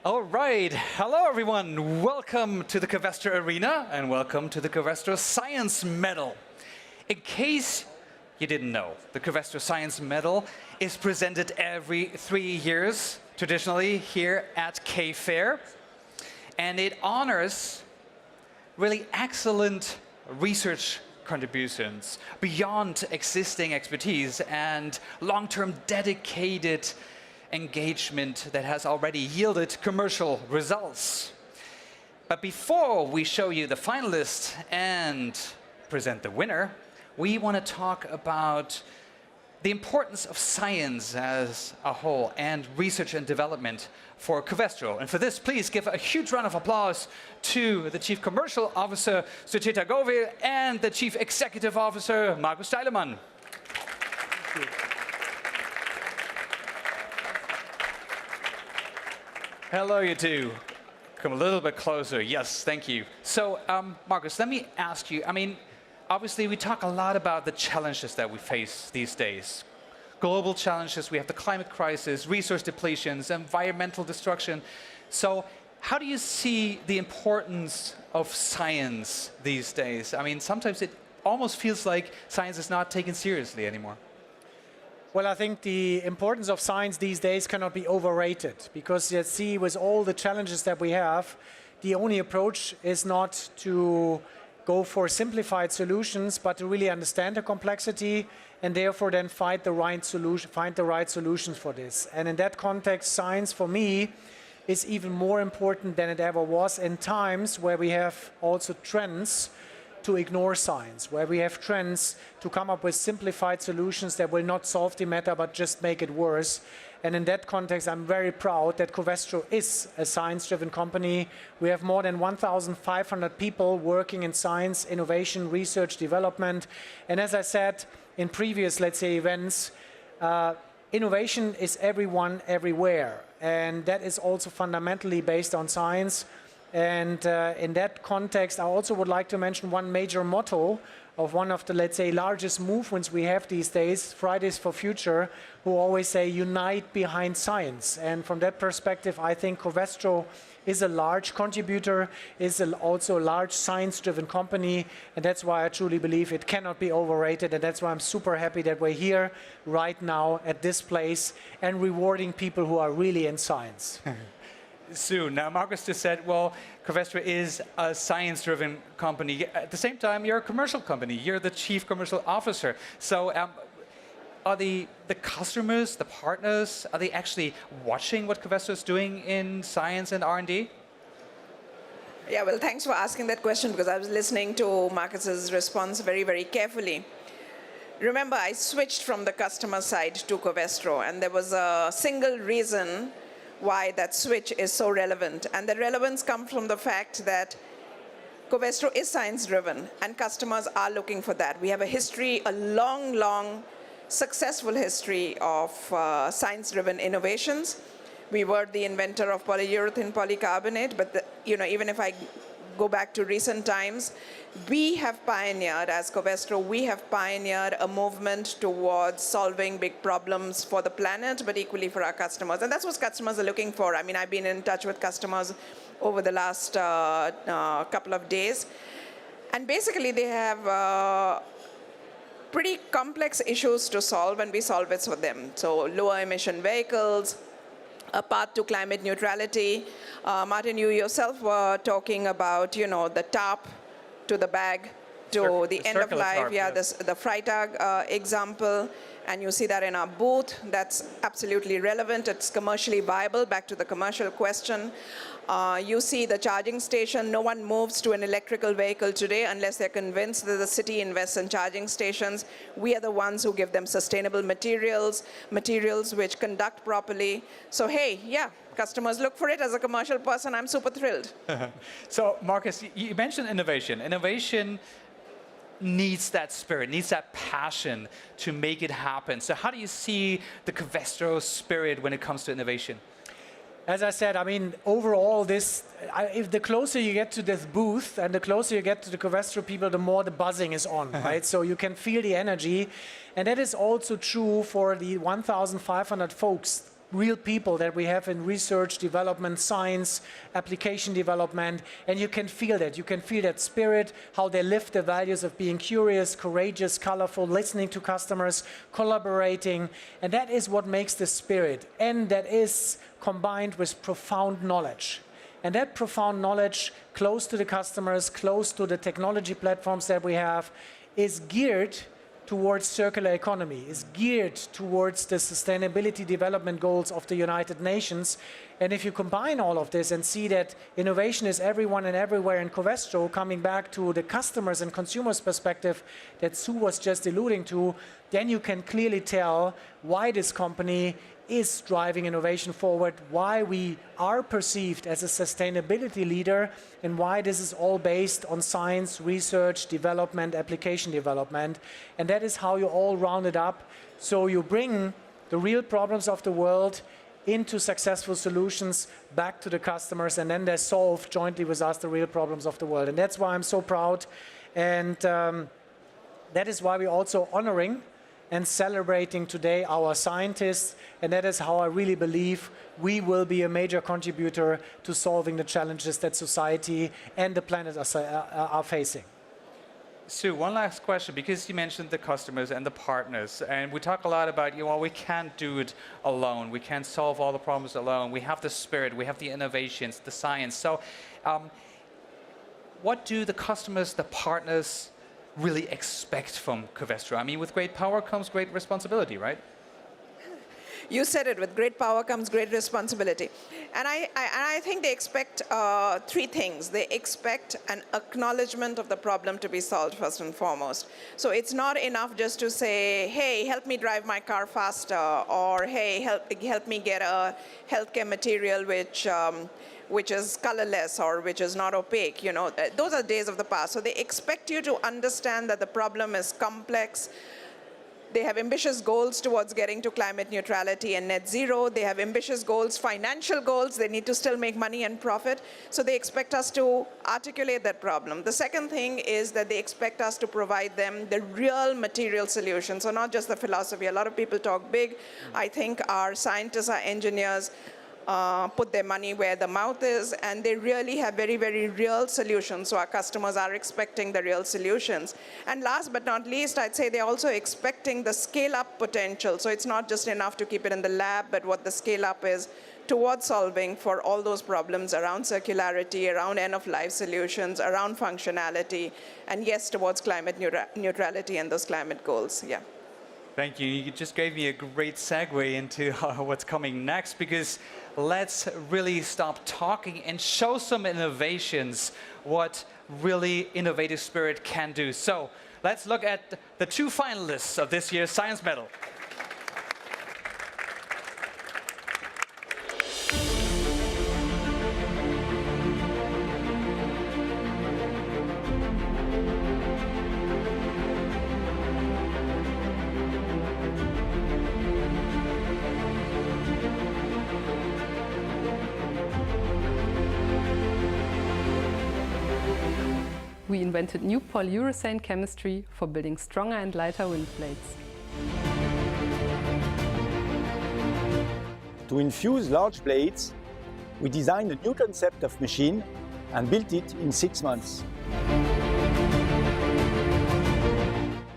All right. Hello, everyone. Welcome to the Covestro Arena and welcome to the Covestro Science Medal. In case you didn't know, the Covestro Science Medal is presented every 3 years, traditionally here at K-Fair. And it honors really excellent research contributions beyond existing expertise and long-term dedicated engagement that has already yielded commercial results. But before we show you the finalists and present the winner, we want to talk about the importance of science as a whole and research and development for Covestro. And for this, please give a huge round of applause to the Chief Commercial Officer, Sucheta Govil, and the Chief Executive Officer, Markus Steilemann. Thank you. Hello, you two. Come a little bit closer. Yes, thank you. So, Markus, let me ask you, obviously we talk a lot about the challenges that we face these days. Global challenges, we have the climate crisis, resource depletions, environmental destruction. So, how do you see the importance of science these days? Sometimes it almost feels like science is not taken seriously anymore. Well, I think the importance of science these days cannot be overrated, because you see, with all the challenges that we have, the only approach is not to go for simplified solutions, but to really understand the complexity and therefore then find the right solutions for this. And in that context, science for me is even more important than it ever was in times where we have also trends to ignore science, where we have trends to come up with simplified solutions that will not solve the matter but just make it worse. And in that context, I'm very proud that Covestro is a science-driven company. We have more than 1,500 people working in science, innovation, research, development. And as I said in previous, let's say, events, innovation is everyone, everywhere. And that is also fundamentally based on science. And in that context, I also would like to mention one major motto of one of the, let's say, largest movements we have these days, Fridays for Future, who always say, unite behind science. And from that perspective, I think Covestro is a large contributor, is also a large science-driven company, and that's why I truly believe it cannot be overrated, and that's why I'm super happy that we're here right now at this place and rewarding people who are really in science. Soon. Now, Markus just said, well, Covestro is a science-driven company. At the same time, you're a commercial company. You're the Chief Commercial Officer. So are the customers, the partners, are they actually watching what Covestro is doing in science and R&D? Yeah, well, thanks for asking that question, because I was listening to Markus's response very, very carefully. Remember, I switched from the customer side to Covestro, and there was a single reason why that switch is so relevant. And the relevance comes from the fact that Covestro is science-driven, and customers are looking for that. We have a history, a long, long, successful history of science-driven innovations. We were the inventor of polyurethane polycarbonate, but even if I go back to recent times, we have pioneered, as Covestro, we have pioneered a movement towards solving big problems for the planet, but equally for our customers. And that's what customers are looking for. I've been in touch with customers over the last couple of days. And basically, they have pretty complex issues to solve, and we solve it for them. So lower emission vehicles, a path to climate neutrality. Martin, you yourself were talking about, the top to the bag to the end of life. Yeah, the Freitag example. And you see that in our booth. That's absolutely relevant. It's commercially viable. Back to the commercial question. You see the charging station. No one moves to an electrical vehicle today unless they're convinced that the city invests in charging stations. We are the ones who give them sustainable materials which conduct properly. So hey, yeah, customers look for it. As a commercial person, I'm super thrilled. So Markus, you mentioned innovation. Innovation needs that spirit, needs that passion to make it happen. So how do you see the Covestro spirit when it comes to innovation? As I said, overall, if the closer you get to this booth and the closer you get to the Covestro people, the more the buzzing is on, right? So you can feel the energy. And that is also true for the 1,500 folks real people that we have in research, development, science, application development, and you can feel that. You can feel that spirit, how they live the values of being curious, courageous, colorful, listening to customers, collaborating, and that is what makes the spirit, and that is combined with profound knowledge. And that profound knowledge, close to the customers, close to the technology platforms that we have, is geared towards circular economy, is geared towards the sustainability development goals of the United Nations. And if you combine all of this and see that innovation is everyone and everywhere in Covestro, coming back to the customers and consumers perspective that Sue was just alluding to, then you can clearly tell why this company is driving innovation forward, why we are perceived as a sustainability leader, and why this is all based on science, research, development, application development. And that is how you all round it up. So you bring the real problems of the world into successful solutions back to the customers, and then they solve jointly with us the real problems of the world. And that's why I'm so proud. And that is why we're also honoring and celebrating today our scientists, and that is how I really believe we will be a major contributor to solving the challenges that society and the planet are facing. Sue, one last question, because you mentioned the customers and the partners, and we talk a lot about, we can't do it alone. We can't solve all the problems alone. We have the spirit, we have the innovations, the science. So what do the customers, the partners, really expect from Covestro? I mean, with great power comes great responsibility, right? You said it, with great power comes great responsibility. And I think they expect three things. They expect an acknowledgement of the problem to be solved first and foremost. So it's not enough just to say, hey, help me drive my car faster, or hey, help me get a healthcare material which is colorless or which is not opaque. Those are days of the past. So they expect you to understand that the problem is complex. They have ambitious goals towards getting to climate neutrality and net zero. They have ambitious goals, financial goals. They need to still make money and profit. So they expect us to articulate that problem. The second thing is that they expect us to provide them the real material solution. So not just the philosophy. A lot of people talk big. I think our scientists, our engineers, put their money where the mouth is, and they really have very, very real solutions. So our customers are expecting the real solutions. And last but not least, I'd say they're also expecting the scale-up potential. So it's not just enough to keep it in the lab, but what the scale-up is towards solving for all those problems around circularity, around end-of-life solutions, around functionality, and yes, towards climate neutrality and those climate goals. Yeah. Thank you. You just gave me a great segue into what's coming next, because let's really stop talking and show some innovations, what really innovative spirit can do. So let's look at the two finalists of this year's Science Medal. We invented new polyurethane chemistry for building stronger and lighter wind blades. To infuse large blades, we designed a new concept of machine and built it in 6 months.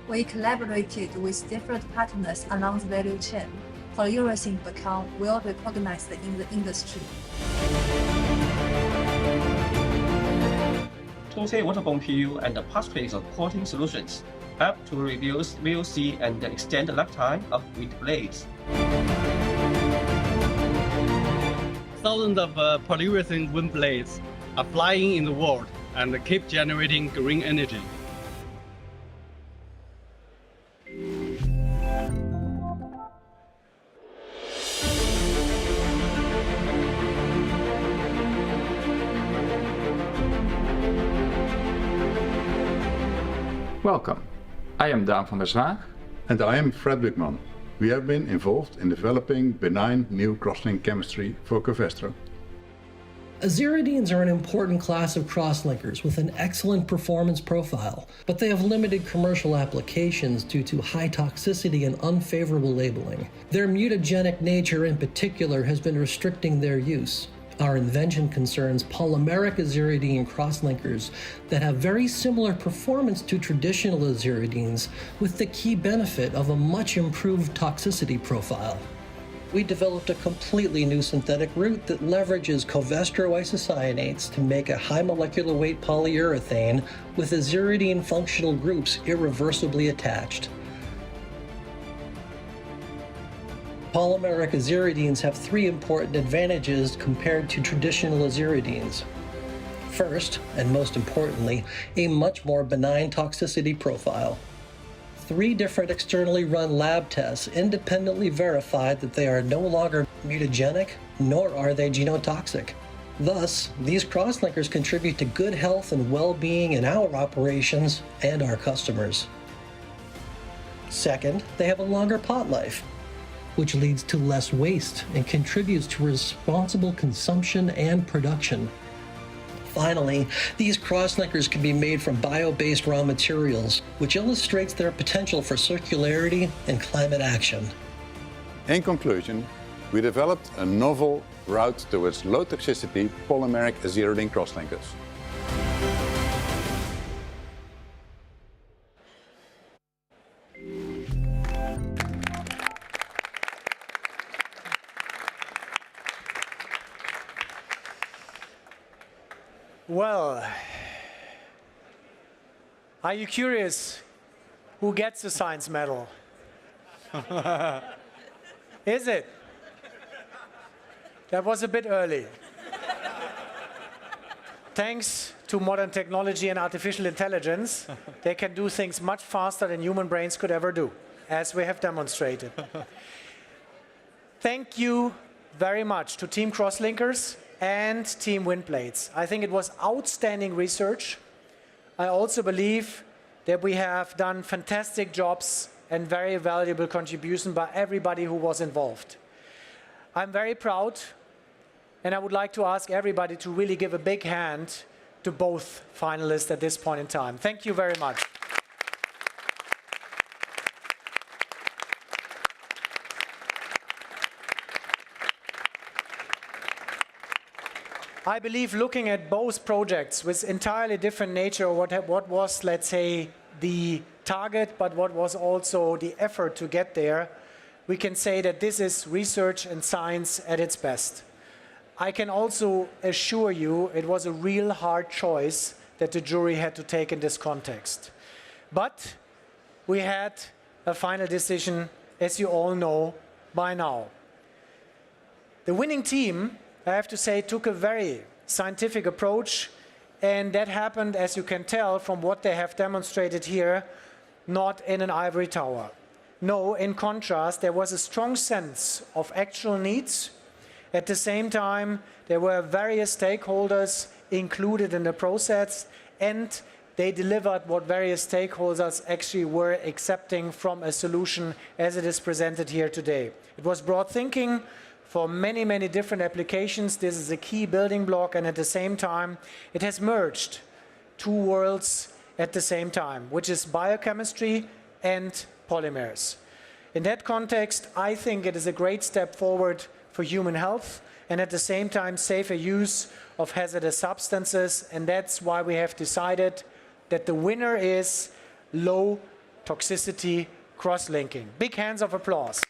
We collaborated with different partners along the value chain. Polyurethane became well recognized in the industry. Total waterborne PU and the pathways of coating solutions help to reduce VOC and extend the lifetime of wind blades. Thousands of polyurethane wind blades are flying in the world and keep generating green energy. Welcome. I am Daan van der Zwaag. And I am Fred Wickman. We have been involved in developing benign new cross-link chemistry for Covestro. Aziridines are an important class of crosslinkers with an excellent performance profile, but they have limited commercial applications due to high toxicity and unfavorable labeling. Their mutagenic nature in particular has been restricting their use. Our invention concerns polymeric aziridine crosslinkers that have very similar performance to traditional aziridines, with the key benefit of a much improved toxicity profile. We developed a completely new synthetic route that leverages Covestro isocyanates to make a high molecular weight polyurethane with aziridine functional groups irreversibly attached. Polymeric aziridines have three important advantages compared to traditional aziridines. First, and most importantly, a much more benign toxicity profile. 3 different externally run lab tests independently verified that they are no longer mutagenic, nor are they genotoxic. Thus, these crosslinkers contribute to good health and well-being in our operations and our customers. Second, they have a longer pot life, which leads to less waste and contributes to responsible consumption and production. Finally, these crosslinkers can be made from bio-based raw materials, which illustrates their potential for circularity and climate action. In conclusion, we developed a novel route towards low-toxicity polymeric aziridine crosslinkers. Well, are you curious who gets the science medal? Is it? That was a bit early. Thanks to modern technology and artificial intelligence, they can do things much faster than human brains could ever do, as we have demonstrated. Thank you very much to Team Crosslinkers and Team Windblades. I think it was outstanding research. I also believe that we have done fantastic jobs and very valuable contribution by everybody who was involved. I'm very proud, and I would like to ask everybody to really give a big hand to both finalists at this point in time. Thank you very much. I believe looking at both projects with entirely different nature, what was, let's say, the target, but what was also the effort to get there, we can say that this is research and science at its best. I can also assure you it was a real hard choice that the jury had to take in this context. But we had a final decision, as you all know by now. The winning team, I have to say, took a very scientific approach, and that happened, as you can tell from what they have demonstrated here, not in an ivory tower. No, in contrast, there was a strong sense of actual needs. At the same time, there were various stakeholders included in the process, and they delivered what various stakeholders actually were accepting from a solution as it is presented here today. It was broad thinking for many, many different applications. This is a key building block, and at the same time, it has merged 2 worlds at the same time, which is biochemistry and polymers. In that context, I think it is a great step forward for human health, and at the same time, safer use of hazardous substances, and that's why we have decided that the winner is low toxicity cross-linking. Big hands of applause.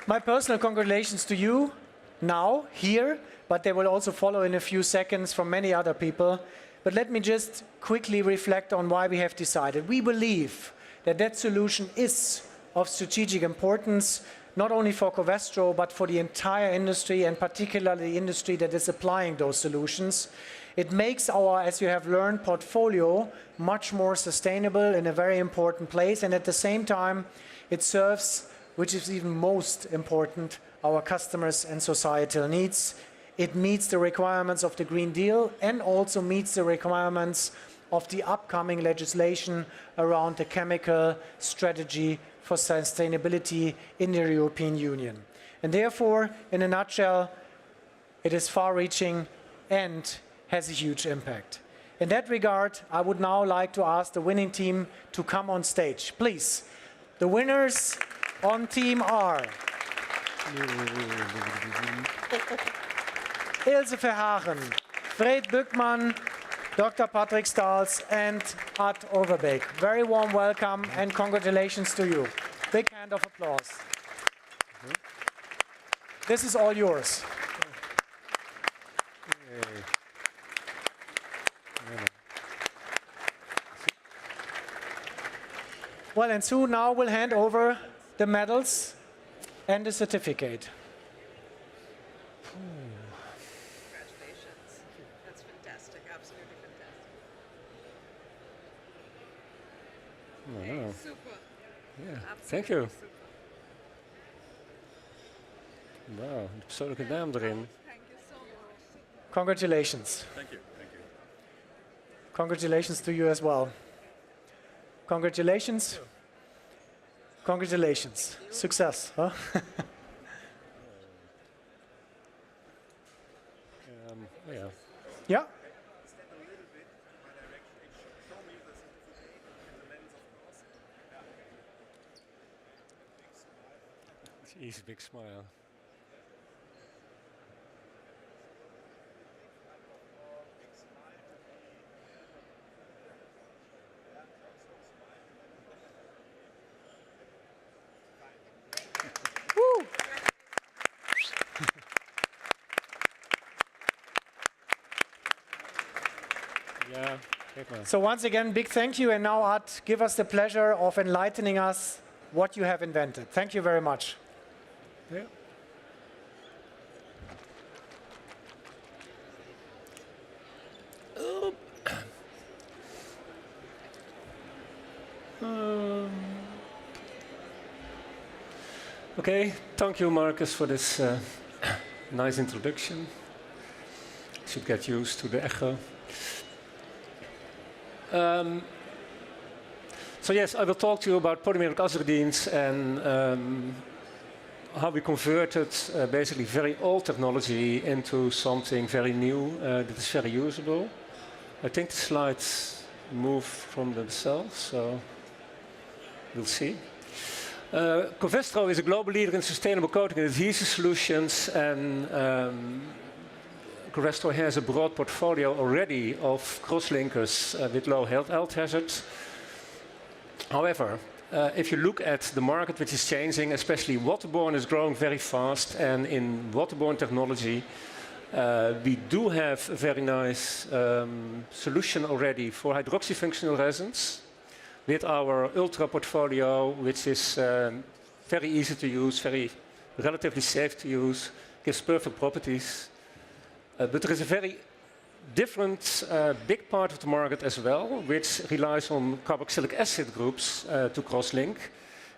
My personal congratulations to you now, here, but they will also follow in a few seconds from many other people. But let me just quickly reflect on why we have decided. We believe that that solution is of strategic importance, not only for Covestro, but for the entire industry, and particularly the industry that is applying those solutions. It makes our, as you have learned, portfolio much more sustainable in a very important place, and at the same time, it serves, which is even most important, our customers and societal needs. It meets the requirements of the Green Deal and also meets the requirements of the upcoming legislation around the chemical strategy for sustainability in the European Union. And therefore, in a nutshell, it is far-reaching and has a huge impact. In that regard, I would now like to ask the winning team to come on stage. Please, the winners on team are Ilse Verhagen, Fred Bückmann, Dr. Patrick Stahls, and Ad Overbeek. Very warm welcome and congratulations to you. Big hand of applause. This is all yours. Well, and soon now we'll hand over the medals and the certificate. Congratulations. That's fantastic. Absolutely fantastic. Wow. Super. Yeah, thank you. Wauw, de persoonlijke naam erin. Congratulations. Thank you. Thank you. Congratulations to you as well. Congratulations. Congratulations. Success. Huh? Yeah. Yeah. Easy big smile. Woo. Yeah, kijk maar. So once again, big thank you. And now, Ad, give us the pleasure of enlightening us what you have invented. Thank you very much. Yeah. Okay, thank you, Marcus, for this nice introduction. Should get used to the echo. So yes, I will talk to you about polymeric aziridines and how we converted basically very old technology into something very new that is very usable. I think the slides move from themselves, so we'll see. Covestro is a global leader in sustainable coating and adhesive solutions, and Covestro has a broad portfolio already of crosslinkers with low health hazards. However, if you look at the market which is changing, especially waterborne is growing very fast, and in waterborne technology we do have a very nice solution already for hydroxyfunctional resins with our Ultra portfolio, which is very easy to use, very relatively safe to use, gives perfect properties. But there is a very different big part of the market as well, which relies on carboxylic acid groups to crosslink.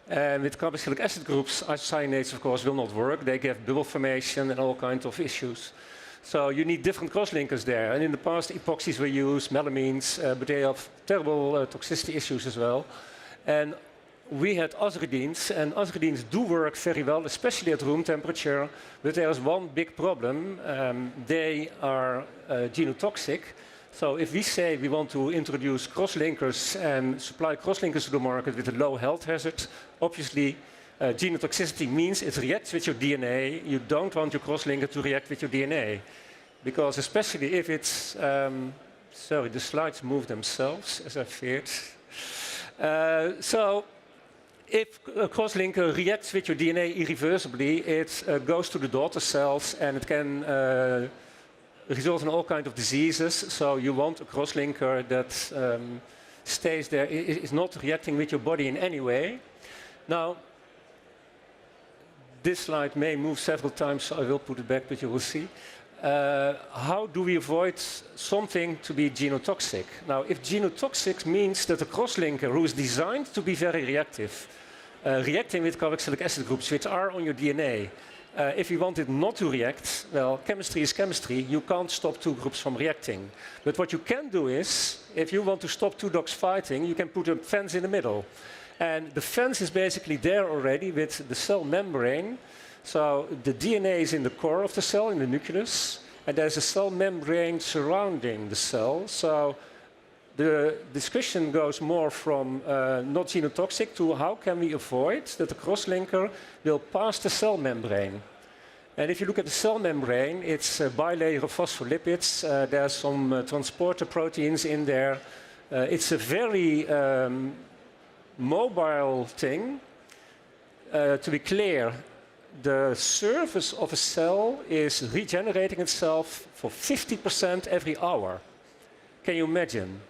And with carboxylic acid groups, isocyanates, of course, will not work. They give bubble formation and all kinds of issues. So you need different crosslinkers there. And in the past, epoxies were used, melamines, but they have terrible toxicity issues as well. And we had aziridines, and aziridines do work very well, especially at room temperature. But there is one big problem. They are genotoxic. So if we say we want to introduce crosslinkers and supply crosslinkers to the market with a low health hazard, obviously genotoxicity means it reacts with your DNA. You don't want your crosslinker to react with your DNA. Because especially if it's... sorry, the slides move themselves, as I feared. So if a crosslinker reacts with your DNA irreversibly, it goes to the daughter cells and it can result in all kinds of diseases. So you want a crosslinker that stays there, is not reacting with your body in any way. Now, this slide may move several times, so I will put it back, but you will see. How do we avoid something to be genotoxic? Now, if genotoxic means that a crosslinker who is designed to be very reactive, reacting with carboxylic acid groups which are on your DNA, If you want it not to react, well, chemistry is chemistry. You can't stop two groups from reacting. But what you can do is, if you want to stop two dogs fighting, you can put a fence in the middle. And the fence is basically there already with the cell membrane. So the DNA is in the core of the cell, in the nucleus, and there's a cell membrane surrounding the cell. So the discussion goes more from not genotoxic to how can we avoid that the crosslinker will pass the cell membrane. And if you look at the cell membrane, it's a bilayer of phospholipids. There's some transporter proteins in there. It's a very mobile thing. To be clear, the surface of a cell is regenerating itself for 50% every hour. Can you imagine?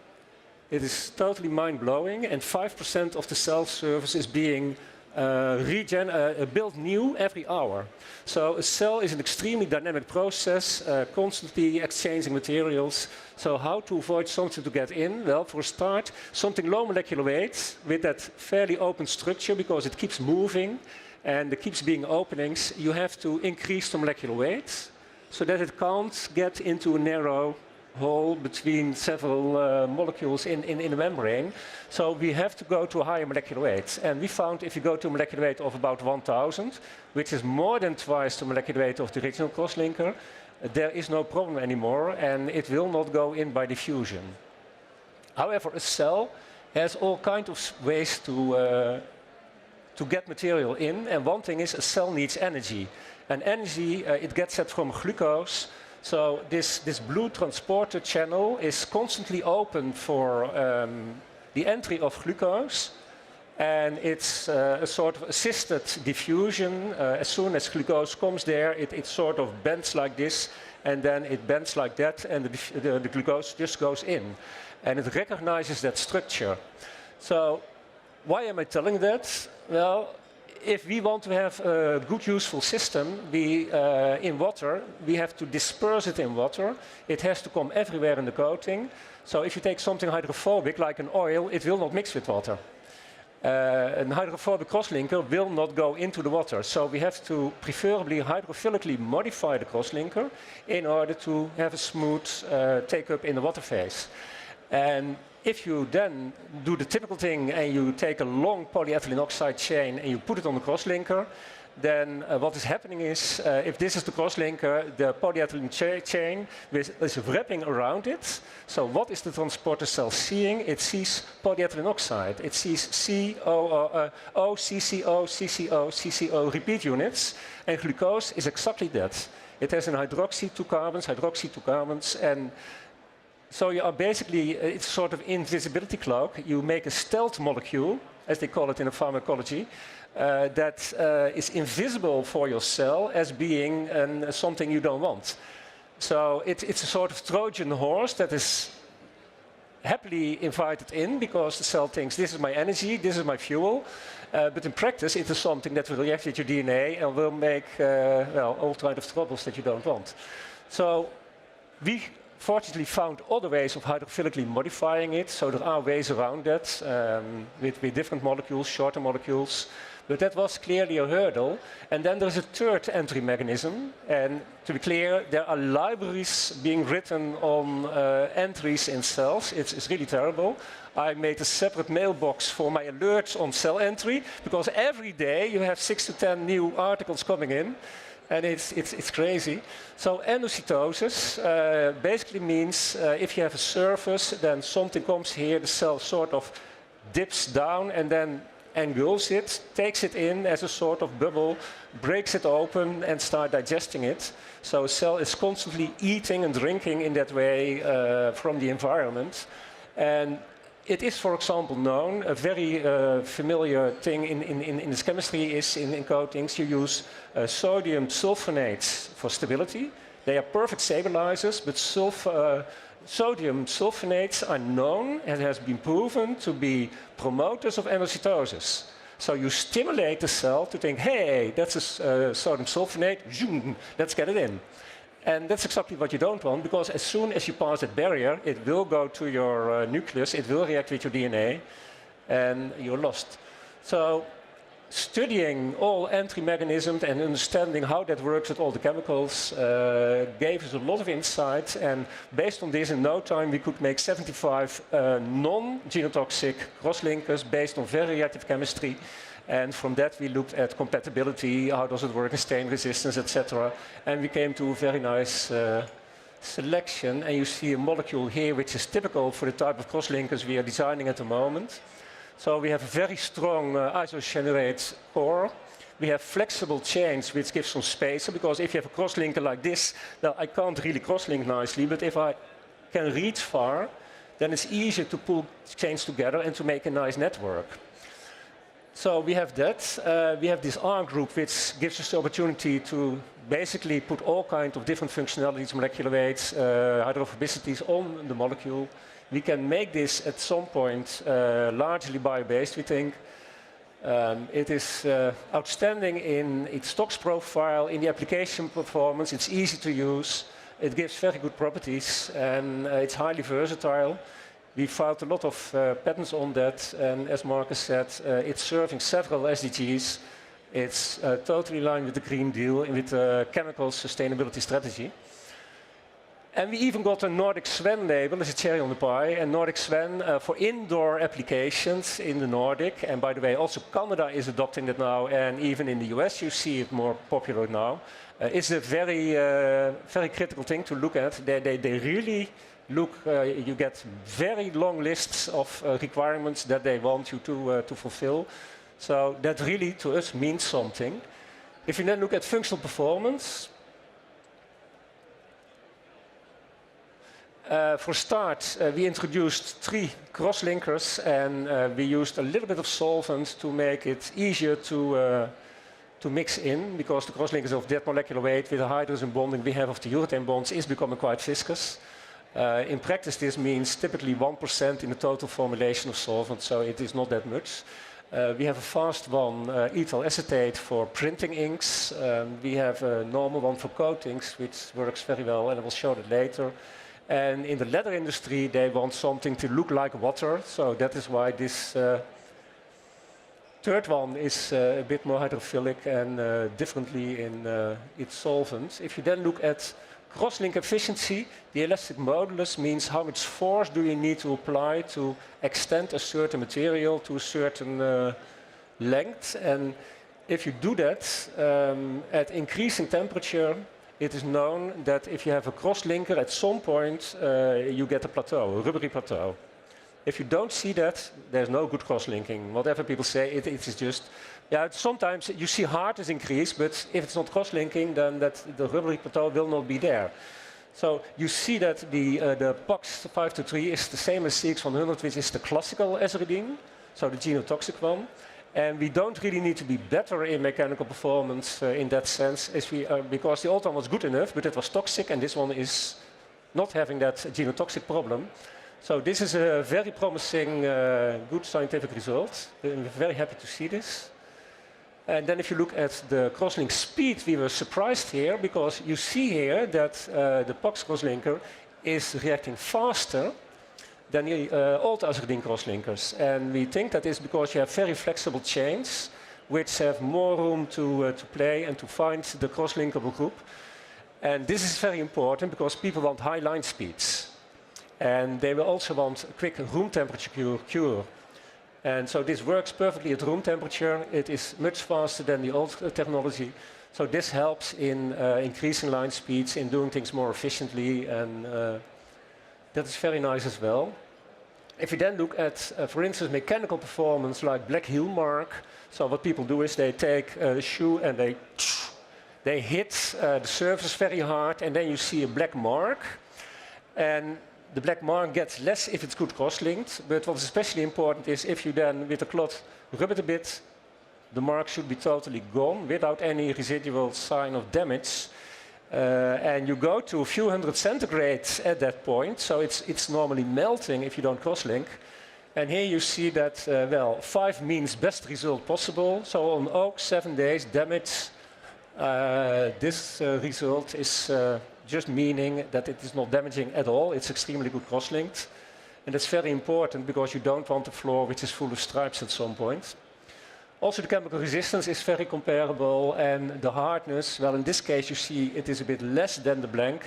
It is totally mind-blowing, and 5% of the cell surface is being built new every hour. So a cell is an extremely dynamic process, constantly exchanging materials. So how to avoid something to get in? Well, for a start, something low molecular weight with that fairly open structure, because it keeps moving and there keeps being openings. You have to increase the molecular weight so that it can't get into a narrow hole between several molecules in the membrane. So we have to go to a higher molecular weight. And we found if you go to a molecular weight of about 1000, which is more than twice the molecular weight of the original crosslinker, there is no problem anymore, and it will not go in by diffusion. However, a cell has all kinds of ways to get material in, and one thing is a cell needs energy. And energy, it gets that from glucose. So this blue transporter channel is constantly open for the entry of glucose, and it's a sort of assisted diffusion. As soon as glucose comes there, it sort of bends like this, and then it bends like that, and the glucose just goes in. And it recognizes that structure. So why am I telling that? Well, if we want to have a good, useful system, in water, we have to disperse it in water. It has to come everywhere in the coating. So if you take something hydrophobic, like an oil, it will not mix with water. An hydrophobic crosslinker will not go into the water. So we have to preferably hydrophilically modify the crosslinker in order to have a smooth take-up in the water phase. And if you then do the typical thing and you take a long polyethylene oxide chain and you put it on the crosslinker, then what is happening is, if this is the crosslinker, the polyethylene chain is wrapping around it. So what is the transporter cell seeing? It sees polyethylene oxide. It sees CCO, CCO, CCO repeat units, and glucose is exactly that. It has an hydroxy, two carbons, and so you are basically, it's sort of invisibility cloak. You make a stealth molecule, as they call it in pharmacology, that is invisible for your cell as being something you don't want. So it's a sort of Trojan horse that is happily invited in because the cell thinks, this is my energy, this is my fuel. But in practice, it is something that will react with your DNA and will make all kinds of troubles that you don't want. So we fortunately found other ways of hydrophilically modifying it, so there are ways around that with different molecules, shorter molecules, but that was clearly a hurdle. And then there's a third entry mechanism, and to be clear, there are libraries being written on entries in cells. It's really terrible. I made a separate mailbox for my alerts on cell entry, because every day you have 6 to 10 new articles coming in. And it's crazy. So endocytosis basically means if you have a surface, then something comes here, the cell sort of dips down and then engulfs it, takes it in as a sort of bubble, breaks it open and start digesting it. So a cell is constantly eating and drinking in that way from the environment. And it is, for example, known, a very familiar thing in this chemistry is in coatings, you use sodium sulfonates for stability. They are perfect stabilizers, but sodium sulfonates are known and has been proven to be promoters of endocytosis. So you stimulate the cell to think, hey, that's a sodium sulfonate, zoom, let's get it in. And that's exactly what you don't want, because as soon as you pass that barrier, it will go to your nucleus, it will react with your DNA, and you're lost. So studying all entry mechanisms and understanding how that works with all the chemicals gave us a lot of insight. And based on this, in no time, we could make 75 non-genotoxic crosslinkers based on very reactive chemistry. And from that, we looked at compatibility, how does it work in stain resistance, etc. And we came to a very nice selection. And you see a molecule here, which is typical for the type of crosslinkers we are designing at the moment. So we have a very strong isocyanurate core. We have flexible chains, which gives some spacer, because if you have a crosslinker like this, now I can't really crosslink nicely, but if I can reach far, then it's easier to pull chains together and to make a nice network. So we have that. We have this R group, which gives us the opportunity to basically put all kinds of different functionalities, molecular weights, hydrophobicities on the molecule. We can make this at some point largely bio-based, we think. It is outstanding in its tox profile, in the application performance. It's easy to use. It gives very good properties, and it's highly versatile. We filed a lot of patents on that, and as Marcus said, it's serving several SDGs. It's totally in line with the Green Deal and with the chemical sustainability strategy. And we even got a Nordic Swan label as a cherry on the pie, and Nordic Swan for indoor applications in the Nordic. And by the way, also Canada is adopting that now, and even in the US you see it more popular now. It's a very, very critical thing to look at. They really look, you get very long lists of requirements that they want you to fulfill. So that really, to us, means something. If you then look at functional performance, for start, we introduced 3 crosslinkers, and we used a little bit of solvent to make it easier to mix in, because the crosslinkers of that molecular weight with the hydrogen bonding we have of the urethane bonds is becoming quite viscous. In practice, this means typically 1% in the total formulation of solvent, so it is not that much. We have a fast one, ethyl acetate, for printing inks. We have a normal one for coatings, which works very well, and I will show that later. And in the leather industry, they want something to look like water, so that is why this third one is a bit more hydrophilic and differently in its solvent. If you then look at crosslink efficiency, the elastic modulus means how much force do you need to apply to extend a certain material to a certain length. And if you do that at increasing temperature, it is known that if you have a crosslinker, at some point you get a plateau, a rubbery plateau. If you don't see that, there's no good crosslinking. Whatever people say, it is just, yeah, sometimes you see hardness increase, but if it's not crosslinking, then the rubbery plateau will not be there. So you see that the POX 523 is the same as CX100, which is the classical aziridine, so the genotoxic one. And we don't really need to be better in mechanical performance in that sense, as because the old one was good enough, but it was toxic, and this one is not having that genotoxic problem. So this is a very promising, good scientific result. We're very happy to see this. And then if you look at the crosslink speed, we were surprised here, because you see here that the POX crosslinker is reacting faster than the old aziridine crosslinkers. And we think that is because you have very flexible chains, which have more room to play and to find the crosslinkable group. And this is very important because people want high line speeds. And they will also want a quick room temperature cure. And so this works perfectly at room temperature. It is much faster than the old technology. So this helps in increasing line speeds, in doing things more efficiently, and that is very nice as well. If you then look at, for instance, mechanical performance like black heel mark, so what people do is they take the shoe and they hit the surface very hard, and then you see a black mark. And the black mark gets less if it's good cross-linked, but what is especially important is if you then, with a cloth, rub it a bit, the mark should be totally gone without any residual sign of damage. And you go to a few hundred centigrade at that point, so it's normally melting if you don't cross-link. And here you see that, well, 5 means best result possible. So on oak, 7 days, damage. This result is just meaning that it is not damaging at all. It's extremely good cross-linked. And that's very important because you don't want a floor which is full of stripes at some point. Also, the chemical resistance is very comparable, and the hardness, well, in this case, you see it is a bit less than the blank.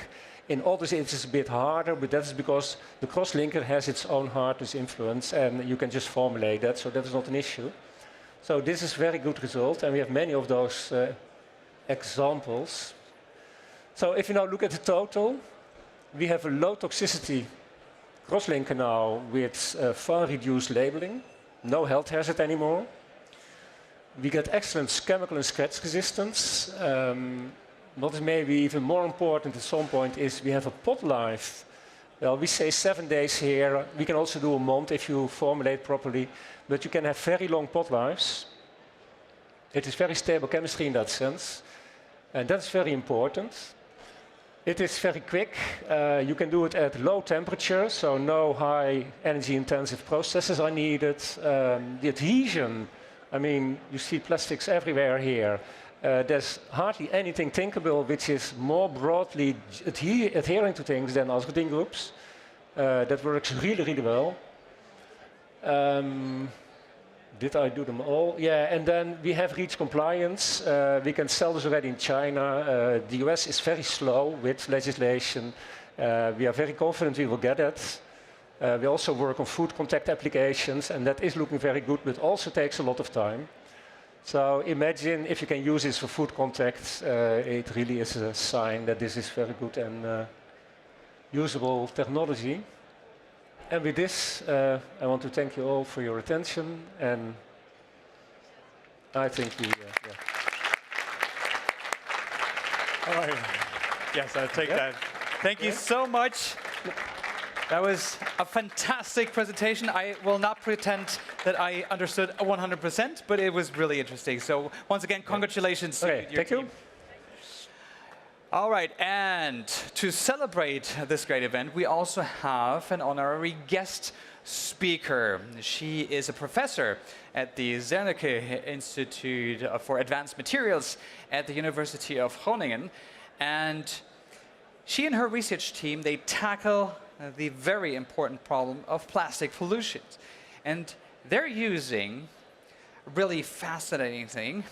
In others, it is a bit harder, but that is because the crosslinker has its own hardness influence, and you can just formulate that, so that is not an issue. So this is a very good result, and we have many of those examples. So if you now look at the total, we have a low toxicity crosslinker now with far reduced labeling, no health hazard anymore. We get excellent chemical and scratch resistance. What is maybe even more important at some point is we have a pot life. Well, we say 7 days here. We can also do a month if you formulate properly, but you can have very long pot lives. It is very stable chemistry in that sense, and that's very important. It is very quick. You can do it at low temperature, so no high energy intensive processes are needed. The adhesion, I mean, you see plastics everywhere here. There's hardly anything thinkable which is more broadly adhering to things than Asgardine groups. That works really, really well. Did I do them all? Yeah, and then we have reached compliance. We can sell this already in China. The US is very slow with legislation. We are very confident we will get it. We also work on food contact applications, and that is looking very good, but also takes a lot of time. So imagine if you can use this for food contact, it really is a sign that this is very good and usable technology. And with this, I want to thank you all for your attention, and I think we... yeah. All right. Yes, I'll take that. Thank you so much. That was a fantastic presentation. I will not pretend that I understood 100%, but it was really interesting. So once again, congratulations to your thank team. you. All right, and to celebrate this great event, we also have an honorary guest speaker. She is a professor at the Zernike Institute for Advanced Materials at the University of Groningen. And she and her research team, they tackle the very important problem of plastic pollution. And they're using a really fascinating thing.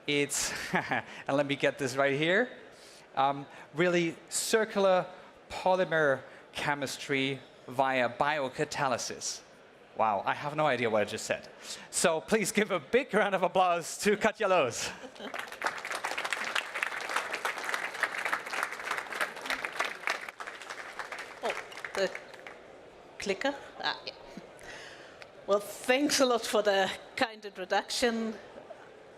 It's, and let me get this right here, really circular polymer chemistry via biocatalysis. Wow, I have no idea what I just said. So please give a big round of applause to Katja Loos. The clicker? Ah, yeah. Well, thanks a lot for the kind introduction.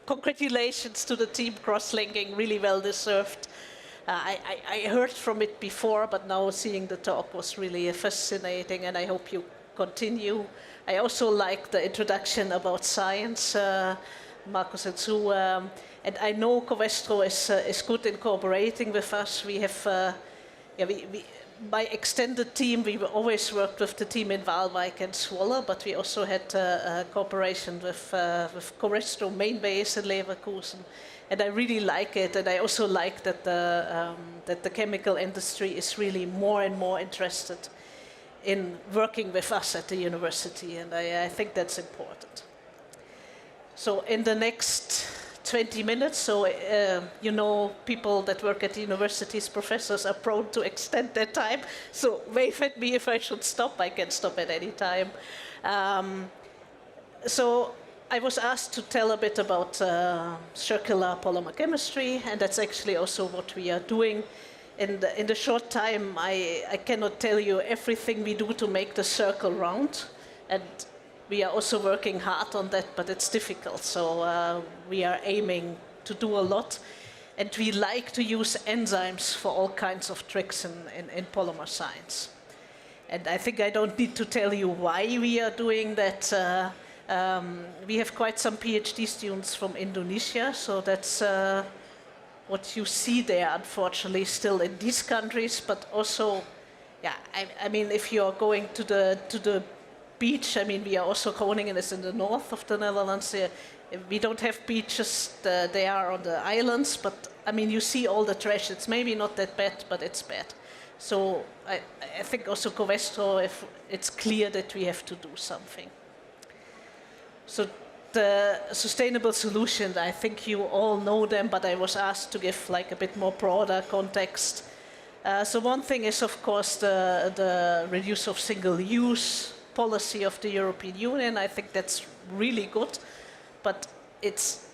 Congratulations to the team cross-linking, really well deserved. I heard from it before, but now seeing the talk was really fascinating, and I hope you continue. I also like the introduction about science, Marcus and Sue. And I know Covestro is good in cooperating with us. We have, my extended team, we always worked with the team in Waalwijk and Zwolle, but we also had cooperation with Covestro main base in Leverkusen. And I really like it, and I also like that the chemical industry is really more and more interested in working with us at the university, and I think that's important. So in the next 20 minutes, so you know, people that work at the universities, professors are prone to extend their time, so wave at me if I should stop. I can stop at any time. So I was asked to tell a bit about circular polymer chemistry, and that's actually also what we are doing. In the short time, I cannot tell you everything we do to make the circle round, and we are also working hard on that, but it's difficult. So we are aiming to do a lot, and we like to use enzymes for all kinds of tricks in polymer science. And I think I don't need to tell you why we are doing that. We have quite some PhD students from Indonesia, so that's what you see there, unfortunately, still in these countries. But also, yeah, I mean, if you are going to the beach, I mean, we are also Groningen is in the north of the Netherlands. We don't have beaches; they are on the islands. But I mean, you see all the trash. It's maybe not that bad, but it's bad. So I think also Covestro, if it's clear that we have to do something. So the sustainable solutions, I think you all know them, but I was asked to give like a bit more broader context. So one thing is, of course, the reduce of single-use policy of the European Union. I think that's really good, but it's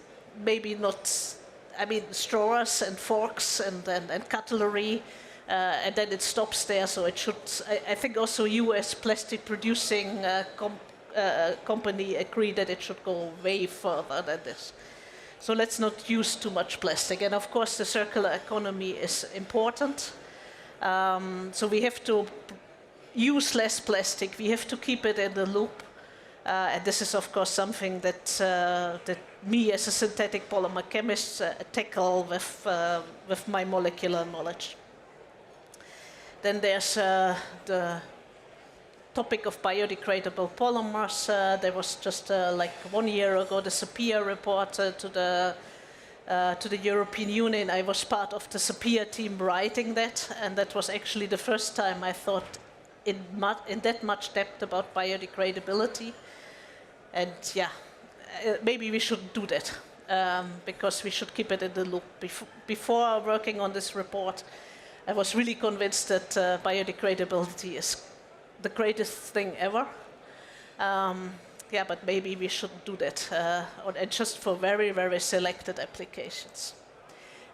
maybe not, I mean, straws and forks and cutlery, and then it stops there. So it should, I think also US plastic producing company agreed that it should go way further than this. So let's not use too much plastic. And of course, the circular economy is important. So we have to use less plastic. We have to keep it in the loop. And this is, of course, something that, that me as a synthetic polymer chemist tackle with my molecular knowledge. Then there's the topic of biodegradable polymers. There was just like 1 year ago the SAPIA report to the European Union. I was part of the SAPIA team writing that, and that was actually the first time I thought in that much depth about biodegradability. And yeah, maybe we should do that because we should keep it in the loop. Before working on this report, I was really convinced that biodegradability is the greatest thing ever. Yeah, but maybe we shouldn't do that, and just for very, very selected applications.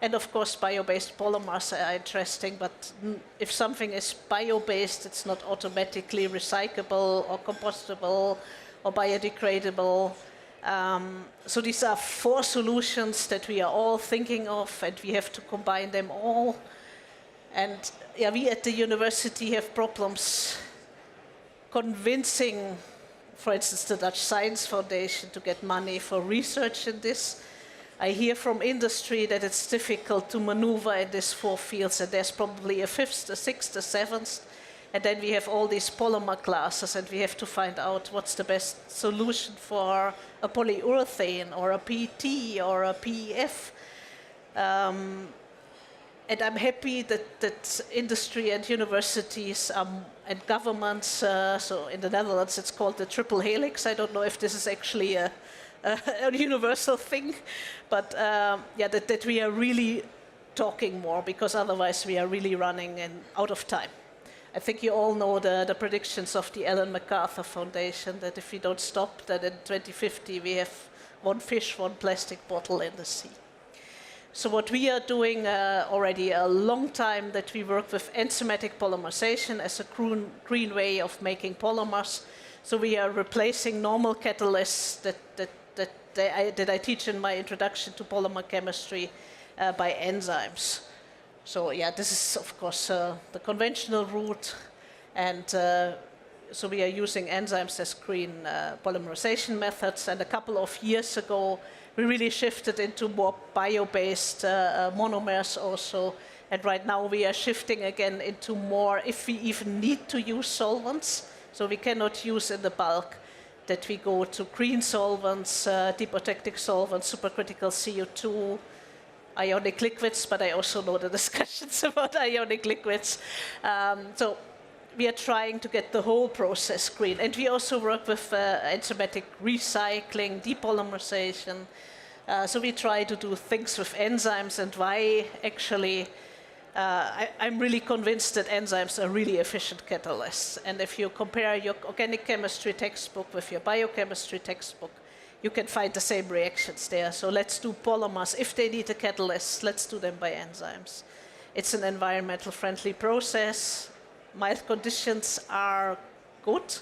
And of course, bio-based polymers are interesting, but if something is bio-based, it's not automatically recyclable or compostable or biodegradable. So these are 4 solutions that we are all thinking of, and we have to combine them all. And yeah, we at the university have problems convincing, for instance, the Dutch Science Foundation to get money for research in this. I hear from industry that it's difficult to maneuver in these 4 fields, and there's probably a 5th, a 6th, a 7th, and then we have all these polymer classes, and we have to find out what's the best solution for a polyurethane or a PET or a PEF. And I'm happy that industry and universities and governments, so in the Netherlands it's called the triple helix. I don't know if this is actually a universal thing, but yeah, that we are really talking more, because otherwise we are really running out of time. I think you all know the predictions of the Ellen MacArthur Foundation, that if we don't stop, that in 2050 we have 1 fish, 1 plastic bottle in the sea. So what we are doing already a long time, that we work with enzymatic polymerization as a green way of making polymers. So we are replacing normal catalysts that I teach in my introduction to polymer chemistry by enzymes. So yeah, this is of course the conventional route, and so we are using enzymes as green polymerization methods. And a couple of years ago, we really shifted into more bio-based monomers also. And right now we are shifting again into more, if we even need to use solvents, so we cannot use in the bulk, that we go to green solvents, deprotectic solvents, supercritical CO2, ionic liquids, but I also know the discussions about ionic liquids. So we are trying to get the whole process green. And we also work with enzymatic recycling, depolymerization. So we try to do things with enzymes, and why actually, I'm really convinced that enzymes are really efficient catalysts. And if you compare your organic chemistry textbook with your biochemistry textbook, you can find the same reactions there. So let's do polymers. If they need a catalyst, let's do them by enzymes. It's an environmental friendly process. Mild conditions are good,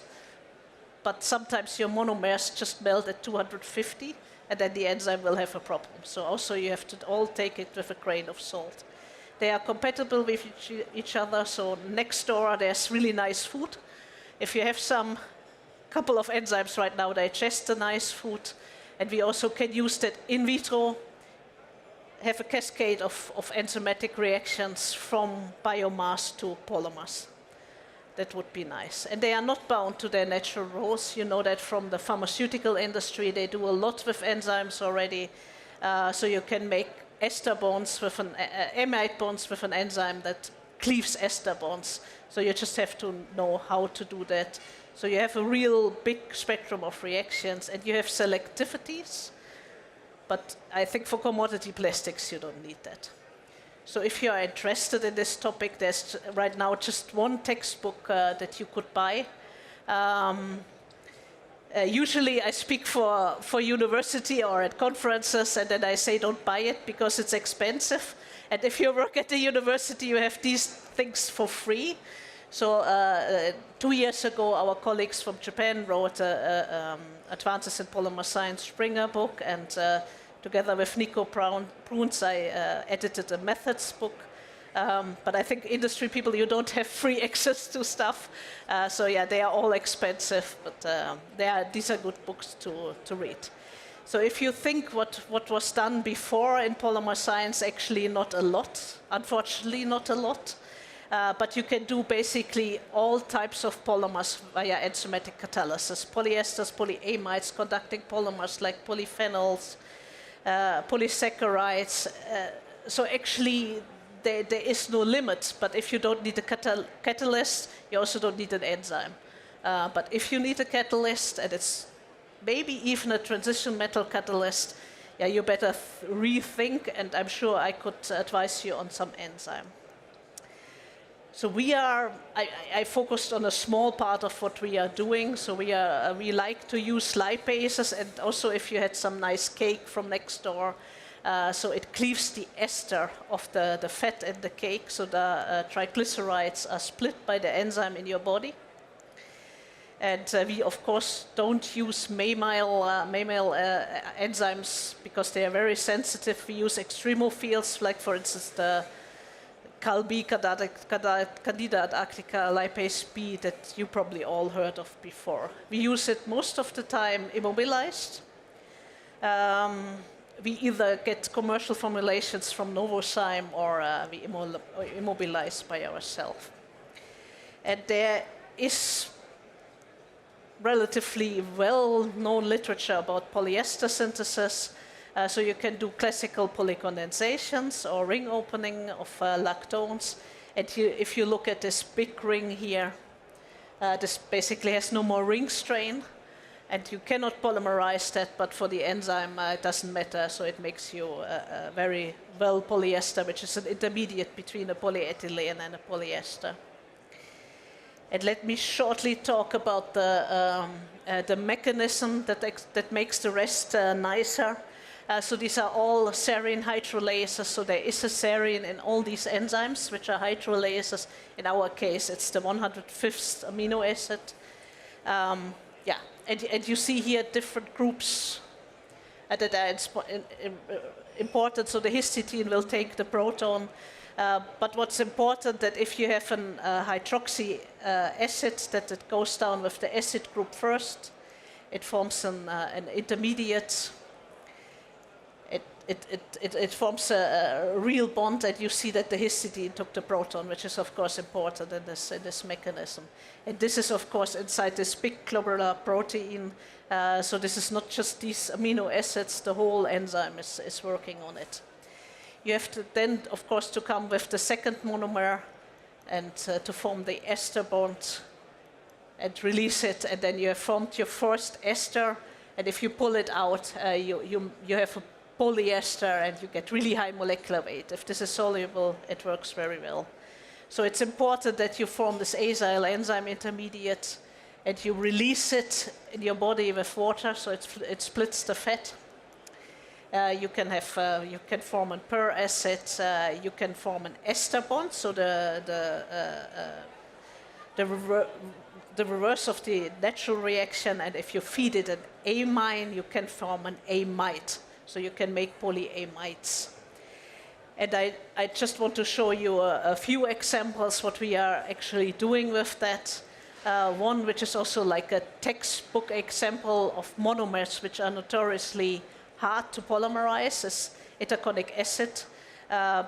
but sometimes your monomers just melt at 250, and then the enzyme will have a problem. So also you have to all take it with a grain of salt. They are compatible with each other, so next door there's really nice food. If you have some couple of enzymes right now, digest the nice food, and we also can use that in vitro, have a cascade of enzymatic reactions from biomass to polymers. That would be nice. And they are not bound to their natural roles. You know that from the pharmaceutical industry, they do a lot with enzymes already. So you can make ester bonds with amide bonds with an enzyme that cleaves ester bonds. So you just have to know how to do that. So you have a real big spectrum of reactions, and you have selectivities. But I think for commodity plastics, you don't need that. So if you are interested in this topic, there's right now just one textbook that you could buy. Usually I speak for university or at conferences, and then I say don't buy it because it's expensive. And if you work at the university, you have these things for free. So 2 years ago, our colleagues from Japan wrote Advances in Polymer Science Springer book, and together with Nico Bruns, I edited a methods book. But I think industry people, you don't have free access to stuff. So yeah, they are all expensive, but these are good books to read. So if you think what was done before in polymer science, actually not a lot, unfortunately not a lot. But you can do basically all types of polymers via enzymatic catalysis. Polyesters, polyamides, conducting polymers like polyphenols, polysaccharides. So actually there is no limit, but if you don't need a catalyst, you also don't need an enzyme. But if you need a catalyst, and it's maybe even a transition metal catalyst, yeah, you better rethink, and I'm sure I could advise you on some enzyme. So I focused on a small part of what we are doing. So we like to use lipases, and also if you had some nice cake from next door, so it cleaves the ester of the fat in the cake. So the triglycerides are split by the enzyme in your body. And we, of course, don't use mammalian enzymes because they are very sensitive. We use extremophiles, like, for instance, the Calb Candida adactica lipase B that you probably all heard of before. We use it most of the time immobilized. We either get commercial formulations from Novozyme or we immobilize by ourselves. And there is relatively well-known literature about polyester synthesis. So you can do classical polycondensations or ring opening of lactones. And if you look at this big ring here, this basically has no more ring strain. And you cannot polymerize that, but for the enzyme, it doesn't matter. So it makes you a very well polyester, which is an intermediate between a polyethylene and a polyester. And let me shortly talk about the mechanism that makes the rest nicer. So these are all serine hydrolases. So there is a serine in all these enzymes, which are hydrolases. In our case, it's the 105th amino acid. Yeah, and you see here different groups that are important. So the histidine will take the proton. But what's important that if you have an hydroxy acid, that it goes down with the acid group first. It forms an intermediate. It forms a real bond, and you see that the histidine took the proton, which is of course important in this mechanism. And this is of course inside this big globular protein. So this is not just these amino acids; the whole enzyme is working on it. You have to then, of course, to come with the second monomer and to form the ester bond and release it, and then you have formed your first ester. And if you pull it out, you have a polyester, and you get really high molecular weight. If this is soluble, it works very well. So it's important that you form this acyl enzyme intermediate, and you release it in your body with water, so it splits the fat. You can form a per acid. You can form an ester bond, so the reverse of the natural reaction. And if you feed it an amine, you can form an amide. So you can make polyamides. And I just want to show you a few examples what we are actually doing with that. One which is also like a textbook example of monomers which are notoriously hard to polymerize is itaconic acid